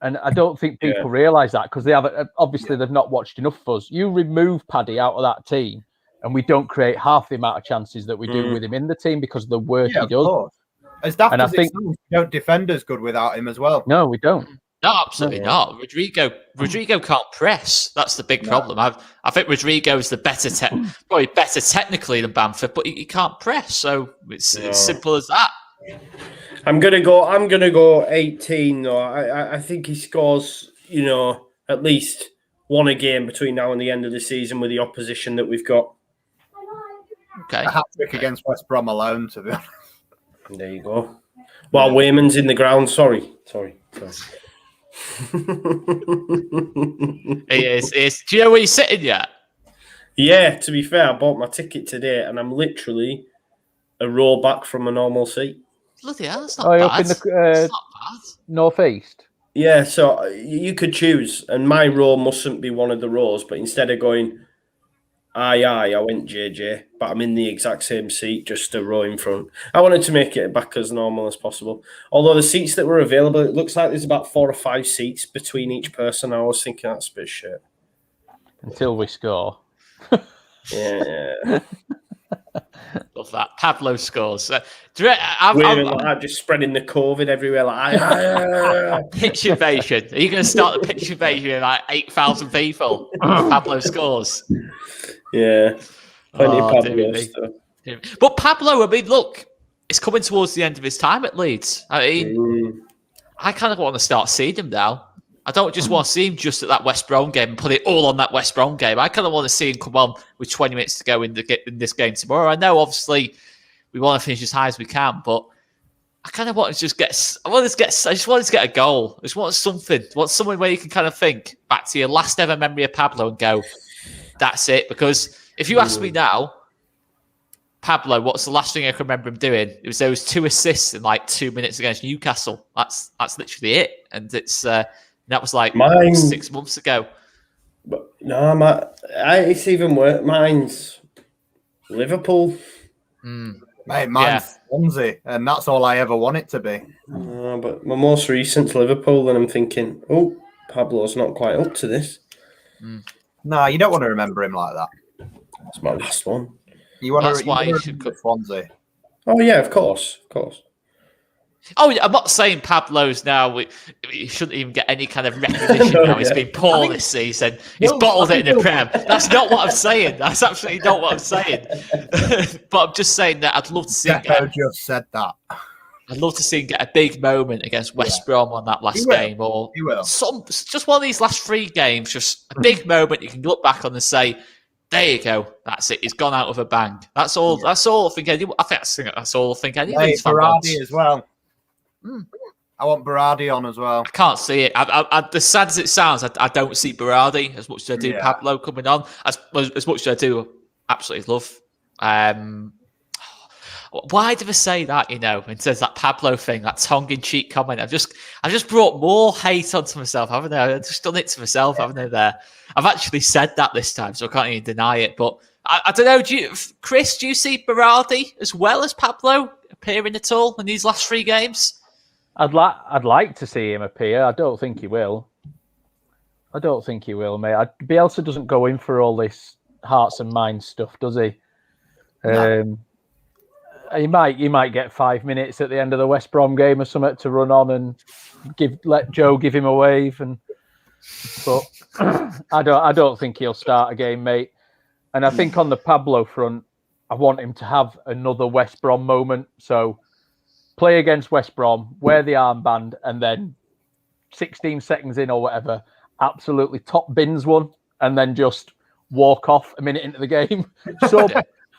And I don't think people realise that, because they've not watched enough of us. You remove Paddy out of that team, and we don't create half the amount of chances that we do with him in the team because of the work he does. Course. As daft as it sounds, we don't defend as good without him as well. No, we don't. No, absolutely not. Rodrigo can't press. That's the big problem. I think Rodrigo is probably better technically than Bamford, but he can't press. So it's simple as that. I'm gonna go 18 though. I think he scores, at least 1 a game between now and the end of the season with the opposition that we've got. Okay. A hat-trick against West Brom alone, to be honest. There you go. While Wayman's in the ground. Sorry. He is. Do you know where he's sitting yet? Yeah, to be fair, I bought my ticket today and I'm literally a row back from a normal seat. Bloody hell, that's not bad. Up in the northeast? Yeah, so you could choose, and my row mustn't be one of the rows, but instead of going I went JJ, but I'm in the exact same seat, just a row in front. I wanted to make it back as normal as possible. Although the seats that were available, it looks like there's about 4 or 5 seats between each person. I was thinking that's a bit shit. Until we score. Yeah. Love that. Pablo scores. I'm just spreading the COVID everywhere. Pitch invasion. Are you going to start the pitch invasion with like 8,000 people? Pablo scores. Yeah. Plenty of Pablo stuff. But Pablo, I mean, look, it's coming towards the end of his time at Leeds. I mean, I kind of want to start seeing him now. I don't just want to see him just at that West Brom game and put it all on that West Brom game. I kind of want to see him come on with 20 minutes to go in this game tomorrow. I know, obviously, we want to finish as high as we can, but I kind of want to just get. I just want to get a goal. I just want something. I want something where you can kind of think back to your last ever memory of Pablo and go, "That's it." Because if you ask me now, Pablo, what's the last thing I can remember him doing? It was those 2 assists in like 2 minutes against Newcastle. That's literally it, and it's. That was like 6 months ago. But no, it's even worse. Mine's Liverpool. Mate, mine's Swansea, and that's all I ever want it to be. But my most recent's Liverpool, and I'm thinking, Pablo's not quite up to this. No, you don't want to remember him like that. It's my last one. That's why you should go Swansea. Oh yeah, of course. Oh, I'm not saying Pablo's now. He shouldn't even get any kind of recognition now. He's been poor this season. He's bottled it in the Prem. That's not what I'm saying. That's absolutely not what I'm saying. But I'm just saying that I'd love to see him just said that. I'd love to see him get a big moment against West Brom on that last game, or just one of these last 3 games. Just a big moment you can look back on and say, "There you go. That's it. He's gone out with a bang." That's all. Yeah. That's all I think. That's all I think. Anyway, Berardi as well. I want Berardi on as well. I can't see it. As sad as it sounds, I don't see Berardi as much as I do Pablo coming on. As much as I do absolutely love. Why did I say that? And says that Pablo thing, that tongue-in-cheek comment. I've just brought more hate onto myself, haven't I? I've just done it to myself, haven't I? There, I've actually said that this time, so I can't even deny it. But I don't know, Chris, do you see Berardi as well as Pablo appearing at all in these last 3 games? I'd like to see him appear. I don't think he will. Mate. Bielsa doesn't go in for all this hearts and minds stuff, does he? No. You might get 5 minutes at the end of the West Brom game or something to run on and let Joe give him a wave. But I don't think he'll start a game, mate. And I think on the Pablo front, I want him to have another West Brom moment. So play against West Brom, wear the armband, and then 16 seconds in or whatever, absolutely top bins one, and then just walk off a minute into the game. So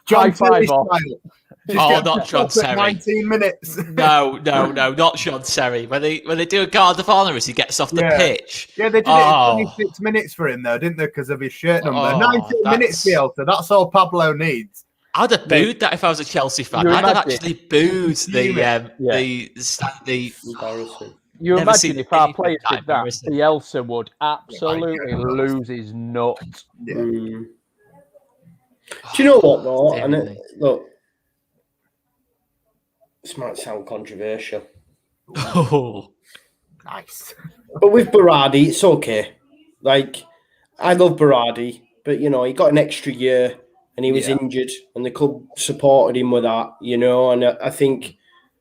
John five off. Not John Terry. 19 minutes. No, not John Terry. When they do a guard of honour as he gets off the pitch. Yeah, they did it in 26 minutes for him, though, didn't they? Because of his shirt number. 19 minutes, Bielsa. That's all Pablo needs. I'd have booed that if I was a Chelsea fan. I'd have actually booed the You imagine if our players did that, Bielsa would absolutely lose his nut. Yeah. Do you know what, though? Look, this might sound controversial. Oh, nice. But with Berardi, it's okay. Like, I love Berardi, but, he got an extra year and he was injured and the club supported him with that, and I think,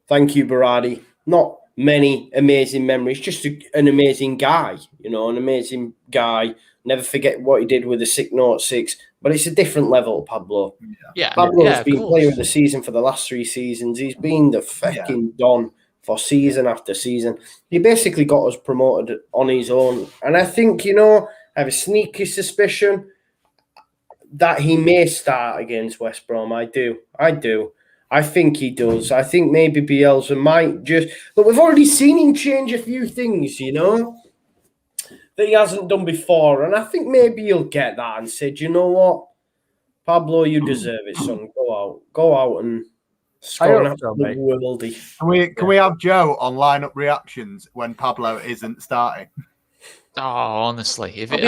thank you, Berardi. Not many amazing memories, just an amazing guy, an amazing guy. Never forget what he did with the 606, but it's a different level, Pablo. Pablo's been player of the season for the last 3 seasons. He's been the fucking don for season after season. He basically got us promoted on his own. And I think, I have a sneaky suspicion that he may start against West Brom. I do. I think he does. I think maybe Bielsa might just... But we've already seen him change a few things, that he hasn't done before. And I think maybe he'll get that and say, do you know what? Pablo, you deserve it, son. Go out and score an absolute worldie. Can we have Joe on lineup reactions when Pablo isn't starting? Oh, honestly, if I'd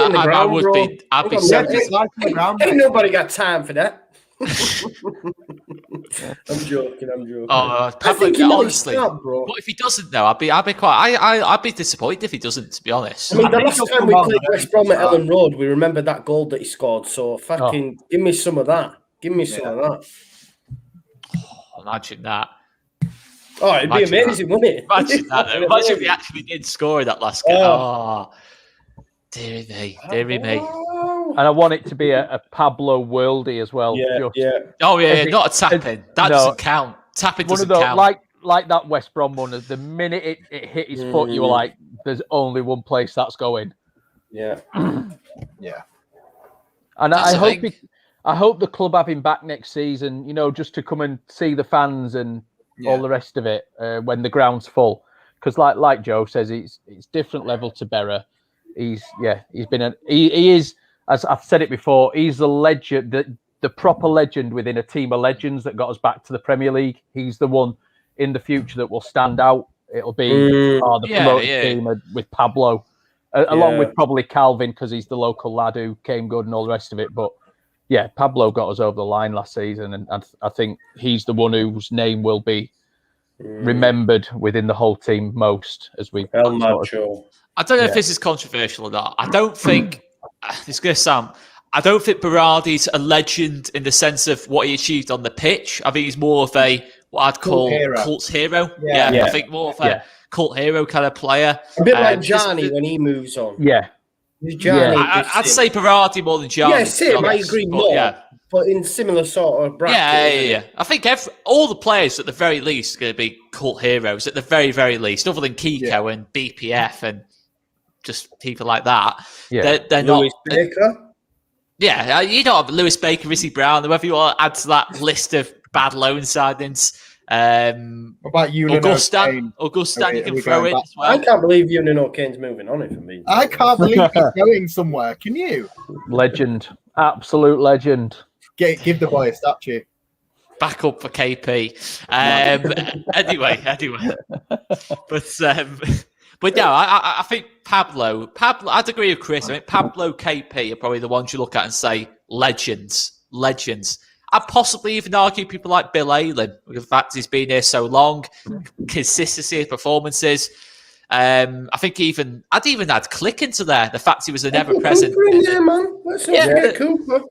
be so ain't nobody got time for that. I'm joking. Oh, Pablo, honestly, what if he doesn't though? I'd be disappointed if he doesn't, to be honest. I mean, the last time we played West Brom at Ellen Road, we remember that goal that he scored. So give me some of that. Oh, imagine that. Oh, it'd be amazing, wouldn't it? Imagine that. Though. Imagine if he actually did score that last game. Oh, dearie me. And I want it to be a Pablo worldie as well. Oh, yeah, not a tap-in. That doesn't count. Tap-in doesn't count. Like that West Brom one, the minute it hit his foot, you were like, there's only one place that's going. Yeah. Yeah. And I hope the club have him back next season, just to come and see the fans and all the rest of it when the ground's full. Because like Joe says, it's different level to Berra. He is, as I've said it before, he's the legend, the proper legend within a team of legends that got us back to the Premier League. He's the one in the future that will stand out. It'll be the promoted team with Pablo, along with probably Calvin, because he's the local lad who came good and all the rest of it. But yeah, Pablo got us over the line last season, and I think he's the one whose name will be remembered within the whole team most as we. I don't know if this is controversial or not. I don't think it's going to sound. I don't think Berardi's a legend in the sense of what he achieved on the pitch. I think he's more of a what I'd call cult hero. I think more of a cult hero kind of player. A bit like Gianni when he moves on. Yeah. I'd say Berardi more than Gianni. Yeah, same. I agree more. But in similar sort of bracket. Yeah. I think all the players at the very least are going to be cult heroes at the very, very least, other than Kiko and BPF and just people like that. Yeah. They're Lewis not. Baker. Yeah, you don't have Lewis Baker, Rizzy Brown, whoever you want to add to that list of bad loan signings. What about you, Augustin, you can throw in as well. I can't believe Eunan O'Kane's moving on it for me. I can't believe he's going somewhere. Can you? Legend. Absolute legend. Give the boy a statue. back up for KP. Anyway. But no, I think Pablo, I'd agree with Chris. I think Pablo, KP are probably the ones you look at and say legends. I'd possibly even argue people like Bill Ayling, with the fact he's been here so long, consistency of performances. I think I'd even add Click into there. The fact he was an ever-present. Yeah, man. Let's not forget Cooper.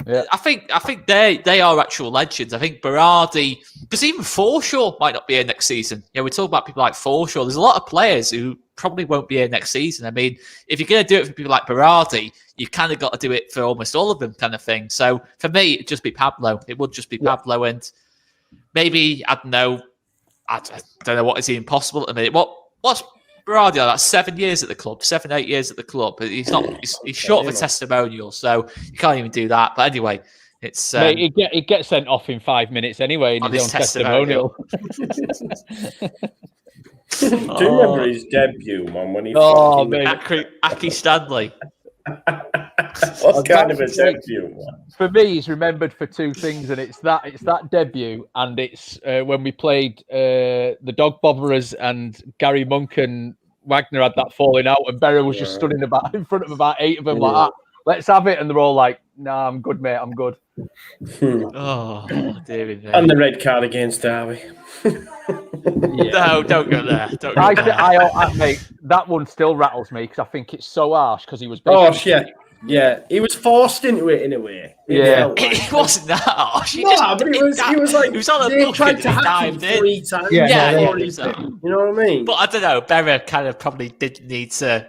Yeah. I think they are actual legends. I think Berardi, because even Forshaw might not be here next season. We talk about people like Forshaw. There's a lot of players who probably won't be here next season. I mean, if you're going to do it for people like Berardi, you've kind of got to do it for almost all of them, kind of thing. So for me, it'd just be Pablo. It would just be Pablo, and maybe I don't know what is even possible at the minute. What's Berardi? That's 7 years at the club, 8 years at the club. He's not. He's short of a testimonial, so you can't even do that. But anyway, it's Mate, he gets sent off in 5 minutes anyway in his own testimonial. Do you remember his debut, man? When he Aki Stanley. What kind of a debut, man? For me, he's remembered for two things, and it's that debut, and it's when we played the Dog Botherers, and Gary Monk and Wagner had that falling out, and Berra was just stood in front of about 8 of them like that. Let's have it, and they're all like, "Nah, I'm good, mate. I'm good." Oh, David. And the red card against Derby. No, don't go there. Mate, that one still rattles me because I think it's so harsh because he was. Harsh, yeah. He was forced into it in a way. It wasn't that harsh. He was on a book and he dived in 3 times. Yeah. You know what I mean? But I don't know. Berra kind of probably did need to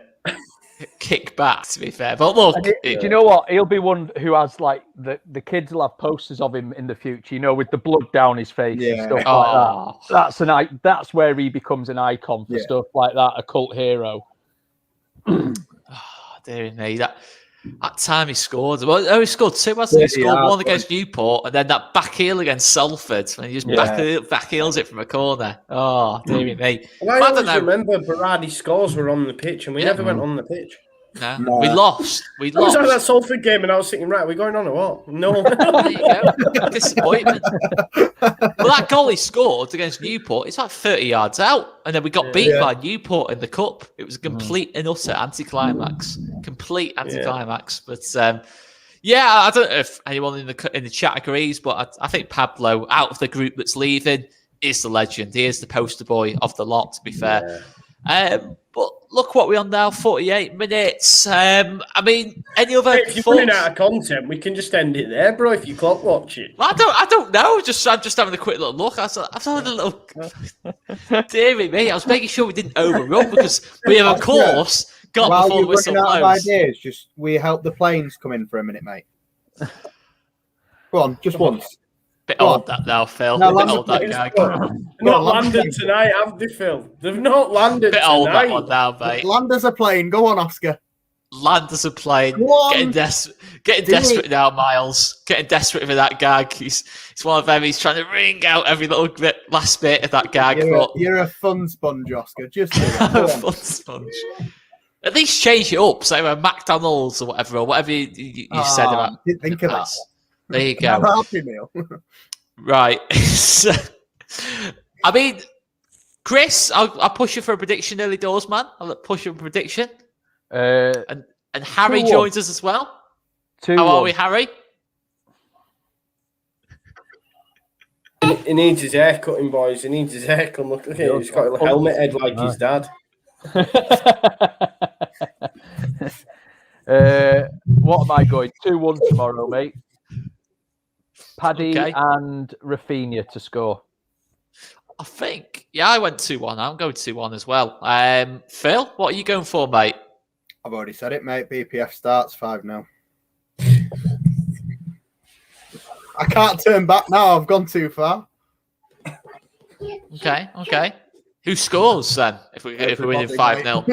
kick back, to be fair. But look, do you know what? He'll be one who has like the kids will have posters of him in the future, with the blood down his face and stuff like that. That's where he becomes an icon for stuff like that, a cult hero. Dear me, that time he scored. Well, he scored 2, wasn't he? He scored 1 against Newport, and then that back heel against Salford, when he just back heels it from a corner. Oh, dear me. Well, I always remember Berardi's scores were on the pitch, and we never went on the pitch. No. We lost. I was at that Salford game, and I was thinking, right, are we going on or what? No. There you go. Disappointment. Well, that goal he scored against Newport, it's like 30 yards out, and then we got beat by Newport in the cup. It was a complete and utter anticlimax. Complete anticlimax. But I don't know if anyone in the chat agrees, but I think Pablo, out of the group that's leaving, is the legend. He is the poster boy of the lot, to be fair. But look what we're on now, 48 minutes. I mean, any other if you're running out of content, we can just end it there, bro, if you clock watch it. Well, I don't know. I'm just having a quick little look. I was having a little... Deary me, I was making sure we didn't overrun because we have, of course, got While before the whistle blows. Out of ideas, we help the planes come in for a minute, mate. Go on, just once. Bit old that now, Phil. No, bit old that guy. Not landed tonight, have they, Phil? They've not landed bit tonight. Old that one now, mate. Land as a plane. Go on, Oscar. Land as a plane. Getting desperate now, Miles. Getting desperate for that gag. He's one of them. He's trying to wring out every little last bit of that gag. You're a fun sponge, Oscar. Just a fun sponge. At least change it up. Say McDonald's or whatever you said about. Didn't think of that. There you go. Happy meal. Right. So, I mean, Chris, I'll push you for a prediction early doors, man. I'll push you for a prediction. And Harry joins us as well. How are we, Harry? He needs his hair cutting, boys. He needs his hair cut. Look at him. He's got a helmet head like his dad. What am I going? 2-1 tomorrow, mate. Paddy and Raphinha to score. I think, I went 2-1. I'm going 2-1 as well. Phil, what are you going for, mate? I've already said it, mate. BPF starts 5-0. I can't turn back now. I've gone too far. Okay. Who scores then if we're winning 5-0?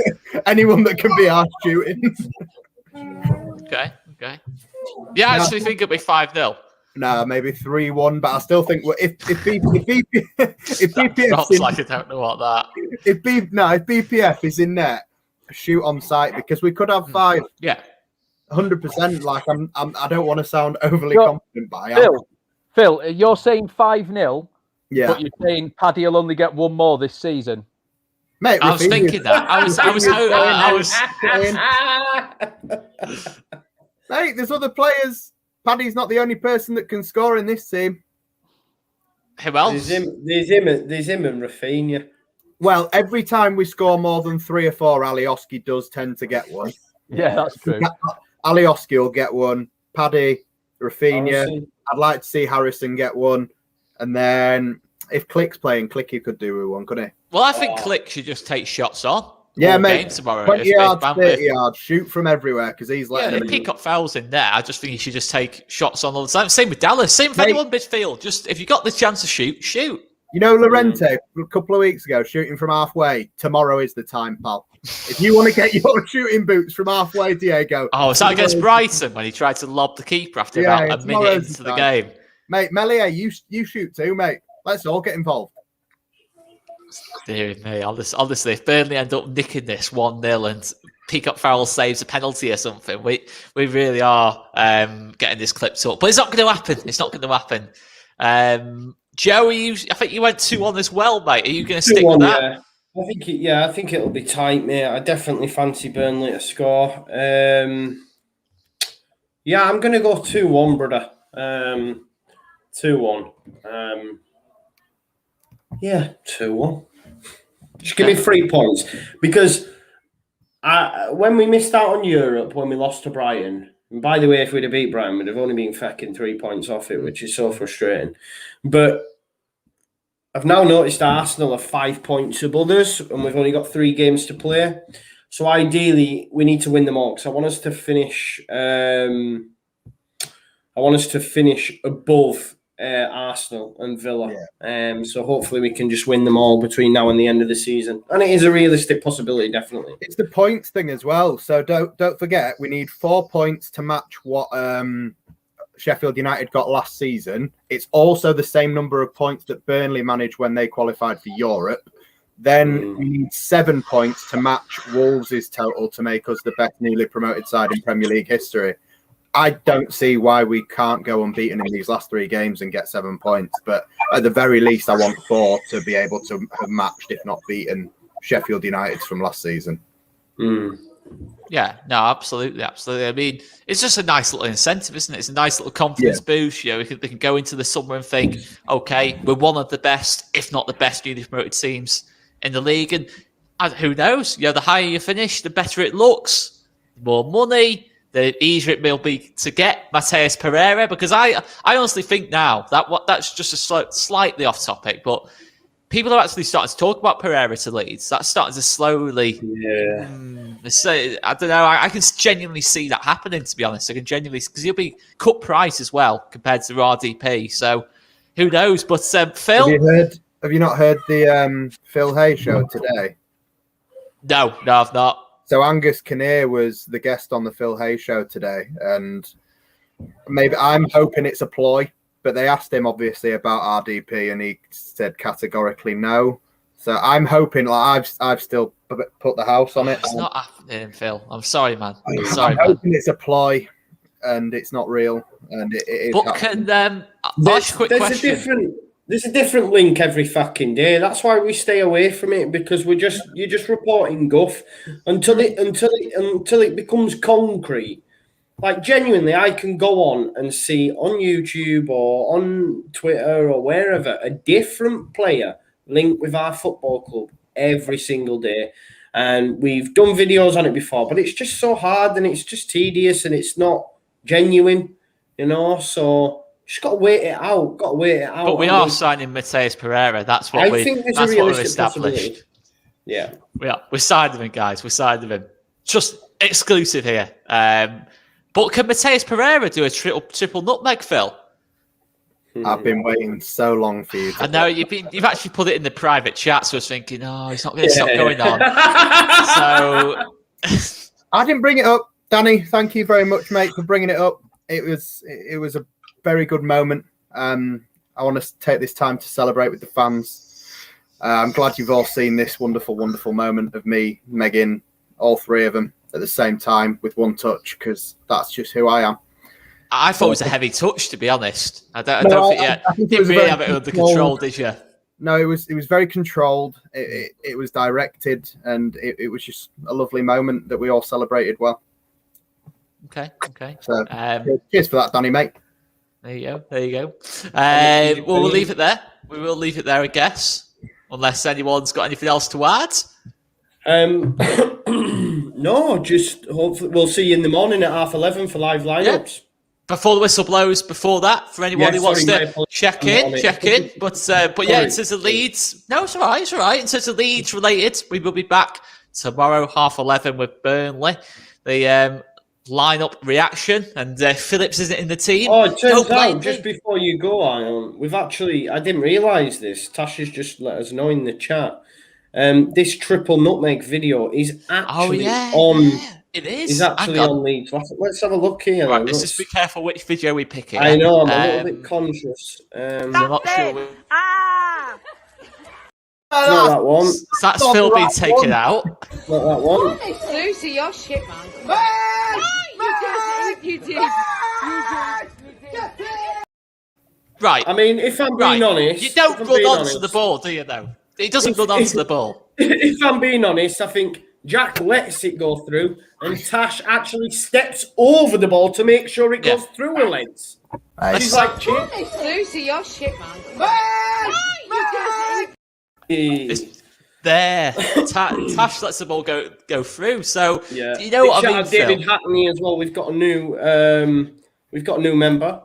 Anyone that can be our shooting. Okay. Yeah, I actually think it'll be 5-0. Nah, maybe 3-1, but I still think if BPF drops like I don't know what that. If BPF is in net, shoot on sight because we could have 5. Yeah, 100%. Like I don't want to sound overly confident, but I am. Phil, you're saying 5-0, Yeah, but you're saying Paddy will only get one more this season. mate. I was Raphinha- thinking that. Mate, there's other players. Paddy's not the only person that can score in this team. Who else? There's him and Raphinha. Well, every time we score more than 3 or 4, Alioski does tend to get one. Yeah, that's true. Alioski will get one. Paddy, Raphinha. Harrison. I'd like to see Harrison get one. And then if Click's playing, Clicky could do with one, couldn't he? Well, I think Click should just take shots on. Yeah, all mate. game tomorrow. 20 yards, 30 yards, shoot from everywhere because he's Yeah, letting if them. pick up fouls in there, I just think he should just take shots on all the time. Same with Dallas. Same with anyone midfield. Just if you got the chance to shoot, shoot. You know, Lorente, a couple of weeks ago, shooting from halfway. Tomorrow is the time, pal. If you want to get your shooting boots from halfway, Diego. Oh, was that against Brighton when he tried to lob the keeper after about a minute into the game? Mate, Melier, you shoot too, mate. Let's all get involved. Dear me, honestly, if Burnley end up nicking this 1-0 and Peacock Farrell saves a penalty or something, we really are getting this clipped up. But it's not going to happen. It's not going to happen. Joe, I think you went 2-1 as well, mate. Are you going to stick with that? Yeah. I think it'll be tight, mate. I definitely fancy Burnley to score. Yeah, I'm going to go 2-1, brother. 2-1. Yeah, 2-1. Just give me 3 points. Because when we missed out on Europe, when we lost to Brighton, and by the way, if we'd have beat Brighton, we'd have only been fecking 3 points off it, which is so frustrating. But I've now noticed Arsenal are 5 points above us, and we've only got 3 games to play. So ideally, we need to win them all because I want us to finish. Above Arsenal and Villa. Yeah. So hopefully we can just win them all between now and the end of the season. And it is a realistic possibility, definitely. It's the points thing as well. So don't forget, we need 4 points to match what Sheffield United got last season. It's also the same number of points that Burnley managed when they qualified for Europe. Then we need 7 points to match Wolves' total to make us the best newly promoted side in Premier League history. I don't see why we can't go unbeaten in these last 3 games and get 7 points. But at the very least, I want 4 to be able to have matched, if not beaten, Sheffield United from last season. Yeah, no, absolutely. I mean, it's just a nice little incentive, isn't it? It's a nice little confidence boost. You know, they can go into the summer and think, okay, we're one of the best, if not the best, newly promoted teams in the league. And who knows? You know, the higher you finish, the better it looks. More money, the easier it will be to get Mateus Pereira. Because I honestly think now that's just a slightly off topic, but people are actually starting to talk about Pereira to Leeds. That's starting to slowly. Yeah. I don't know. I can genuinely see that happening. To be honest, I can genuinely, because he'll be cut price as well compared to RDP. So who knows? But Phil, have you not heard the Phil Hay show today? No, I've not. So Angus Kinnear was the guest on the Phil Hay show today, and maybe I'm hoping it's a ploy. But they asked him obviously about RDP, and he said categorically no. So I'm hoping, like I've still put the house on it. It's not happening, Phil. I'm sorry, man. I'm hoping it's a ploy, and it's not real, and it is. But can ask a quick question? There's a different link every fucking day. That's why we stay away from it, because you're just reporting guff until it becomes concrete. Like, genuinely, I can go on and see on YouTube or on Twitter or wherever a different player linked with our football club every single day. And we've done videos on it before, but it's just so hard and it's just tedious and it's not genuine, you know? So just got to wait it out. But we are signing Mateus Pereira. That's what we've established. Yeah. We're signing him, guys. We're signing him. Just exclusive here. But can Mateus Pereira do a triple nutmeg, Phil? I've been waiting so long for you. I know you've actually put it in the private chat, so I was thinking, he's not going to stop going on. So I didn't bring it up, Danny. Thank you very much, mate, for bringing it up. It was a very good moment. I want to take this time to celebrate with the fans. I'm glad you've all seen this wonderful, wonderful moment of me megging all 3 of them at the same time with one touch, because that's just who I am. I thought it was a heavy touch, to be honest. I don't think you didn't really have it under control, did you? No, it was very controlled. It was directed, and it was just a lovely moment that we all celebrated well. Okay. So cheers for that, Donny, mate. There you go. We'll leave it there. We will leave it there, I guess, unless anyone's got anything else to add. No, just hopefully we'll see you in the morning at 11:30 for live lineups. Before the whistle blows, before that, for anyone who wants to check in. But yeah, in terms of Leeds, no, it's all right. In terms of Leeds related, we will be back tomorrow 11:30 with Burnley. The lineup reaction, and Phillips isn't in the team. Oh, it turns out, just before you go, I didn't realise this. Tash has just let us know in the chat. This triple nutmeg video is actually on. It is. Is actually on Leeds. Let's have a look here. Right, let's just be careful which video we pick here. I know, I'm a little bit conscious. I'm not sure. Not that one. That's Phil being taken out. Not that one. Lucy, you're shit, man. You did. Right. I mean, if I'm being honest, you don't run onto the ball, do you? Though it doesn't run onto the ball. If I'm being honest, I think Jack lets it go through, and Tash actually steps over the ball to make sure it goes through her legs. She's like, Lucy, you're shit, man. It's there. Tash lets the ball go through. So you know Big what I mean, shout out David Hackney as well. We've got a new member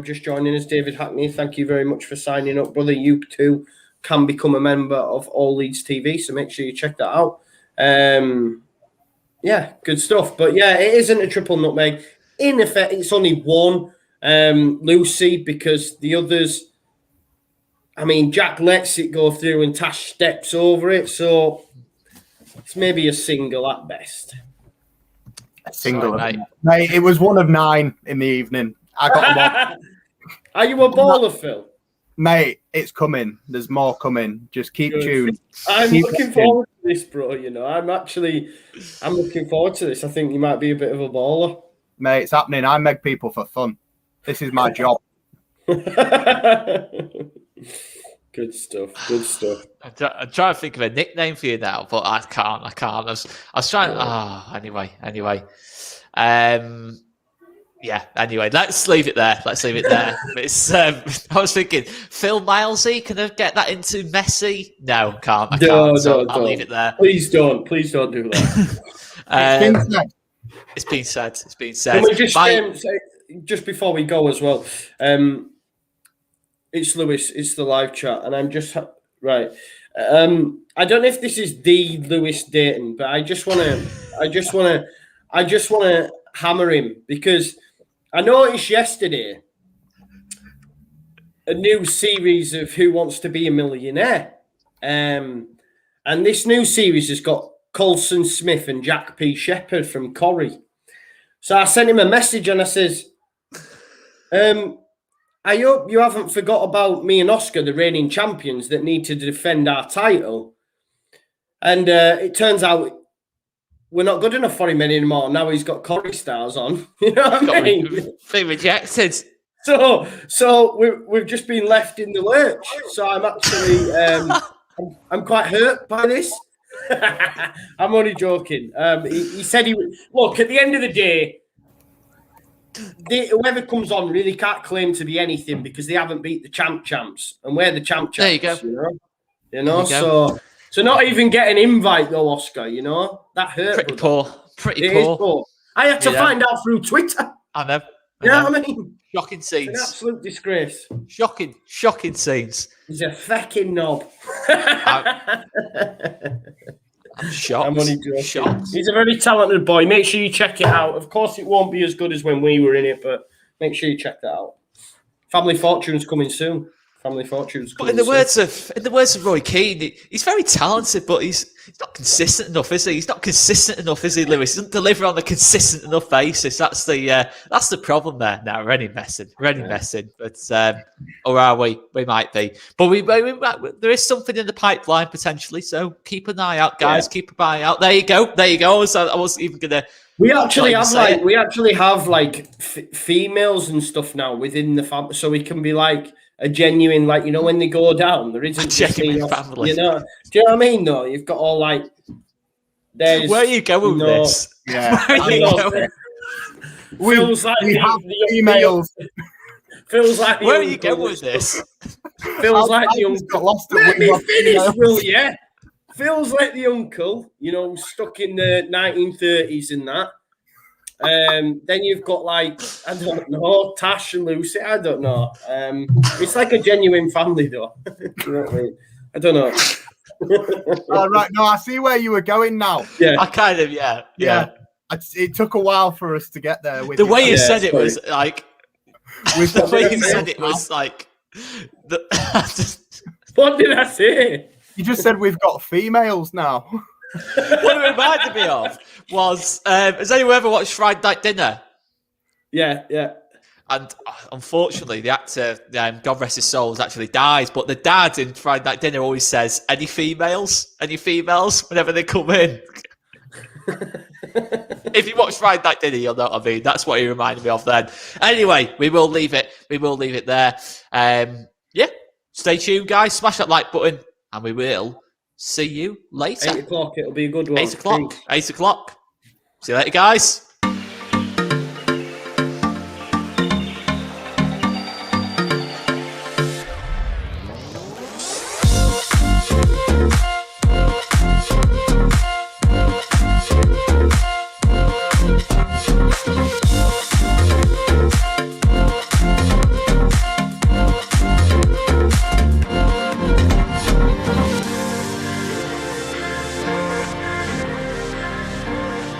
just joining us, David Hackney. Thank you very much for signing up, brother. You too can become a member of All Leeds TV, so make sure you check that out. Good stuff. But yeah, it isn't a triple nutmeg. In effect, it's only one, Lucy, because the others, I mean, Jack lets it go through and Tash steps over it, so it's maybe a single at best. A single, mate. It was one of 9 in the evening. I got them all. Are you a baller, Phil? Mate, it's coming. There's more coming. Just keep tuned. I'm looking forward to this, bro. You know, I'm looking forward to this. I think you might be a bit of a baller. Mate, it's happening. I make people for fun. This is my job. Good stuff. I'm trying to think of a nickname for you now, but I can't. I was trying. Anyway. Anyway, let's leave it there. It's, I was thinking, Phil Milesy, can I get that into Messi? No, can't. I can't. I'll leave it there. Please don't do that. It's been said. Can we just say, just before we go as well, it's Lewis. It's the live chat, and I'm just right. I don't know if this is the Lewis Dayton, but I just want to hammer him because I noticed yesterday a new series of Who Wants to Be a Millionaire, and this new series has got Colson Smith and Jack P. Shepherd from Corrie. So I sent him a message and I says, I hope you haven't forgot about me and Oscar, the reigning champions that need to defend our title. And it turns out we're not good enough for him anymore. Now he's got Corrie stars on. You know what I mean? Been rejected. So we've just been left in the lurch. So I'm actually I'm quite hurt by this. I'm only joking. He said he would look at the end of the day. Whoever comes on really can't claim to be anything because they haven't beat the champs, and we're the champs. There you go. You know. So not even get an invite though, Oscar. You know that hurt. Pretty poor. I had to find out through Twitter. I know. You know what I mean? Shocking scenes. It's an absolute disgrace. Shocking scenes. He's a fucking knob. I'm shocked. I'm only joking. He's a very talented boy. Make sure you check it out. Of course, it won't be as good as when we were in it, but make sure you check that out. Family Fortune's coming soon. But in the words of Roy Keane, he's very talented, but he's He's not consistent enough, is he? He's not consistent enough, is he, Lewis? He doesn't deliver on a consistent enough basis. That's the problem there. Now we're only messing. But or are we? We might be. But we there is something in the pipeline potentially. So keep an eye out, guys. Yeah. Keep an eye out. There you go. I wasn't even gonna. We actually have females and stuff now within the family, so we can be like a genuine, like, you know, when they go down, there isn't just genuine family. You know, do you know what I mean? Though you've got all like, there's where are you going with this? Yeah. Where are you going? Feels like we have females. Feels like where are you going with this? Feels like the just got lost. Let me finish, will you? Feels like the uncle, you know, stuck in the 1930s and that. Then you've got like, I don't know, Tash and Lucy. I don't know. It's like a genuine family, though. You know what I mean? I don't know. All right, no, I see where you were going now. Yeah, I kind of, yeah. It took a while for us to get there. With The way you Yeah, said it sorry. was like. With The way you said it was like. what did I say? You just said we've got females now. What it reminded me of was, has anyone ever watched Friday Night Dinner? Yeah. And unfortunately, the actor, God rest his soul, actually dies. But the dad in Friday Night Dinner always says, any females, whenever they come in. If you watch Friday Night Dinner, you'll know what I mean. That's what he reminded me of then. Anyway, we will leave it there. Stay tuned, guys. Smash that like button, and we will see you later. 8 o'clock, it'll be a good one. 8 o'clock. 8 o'clock. See you later, guys.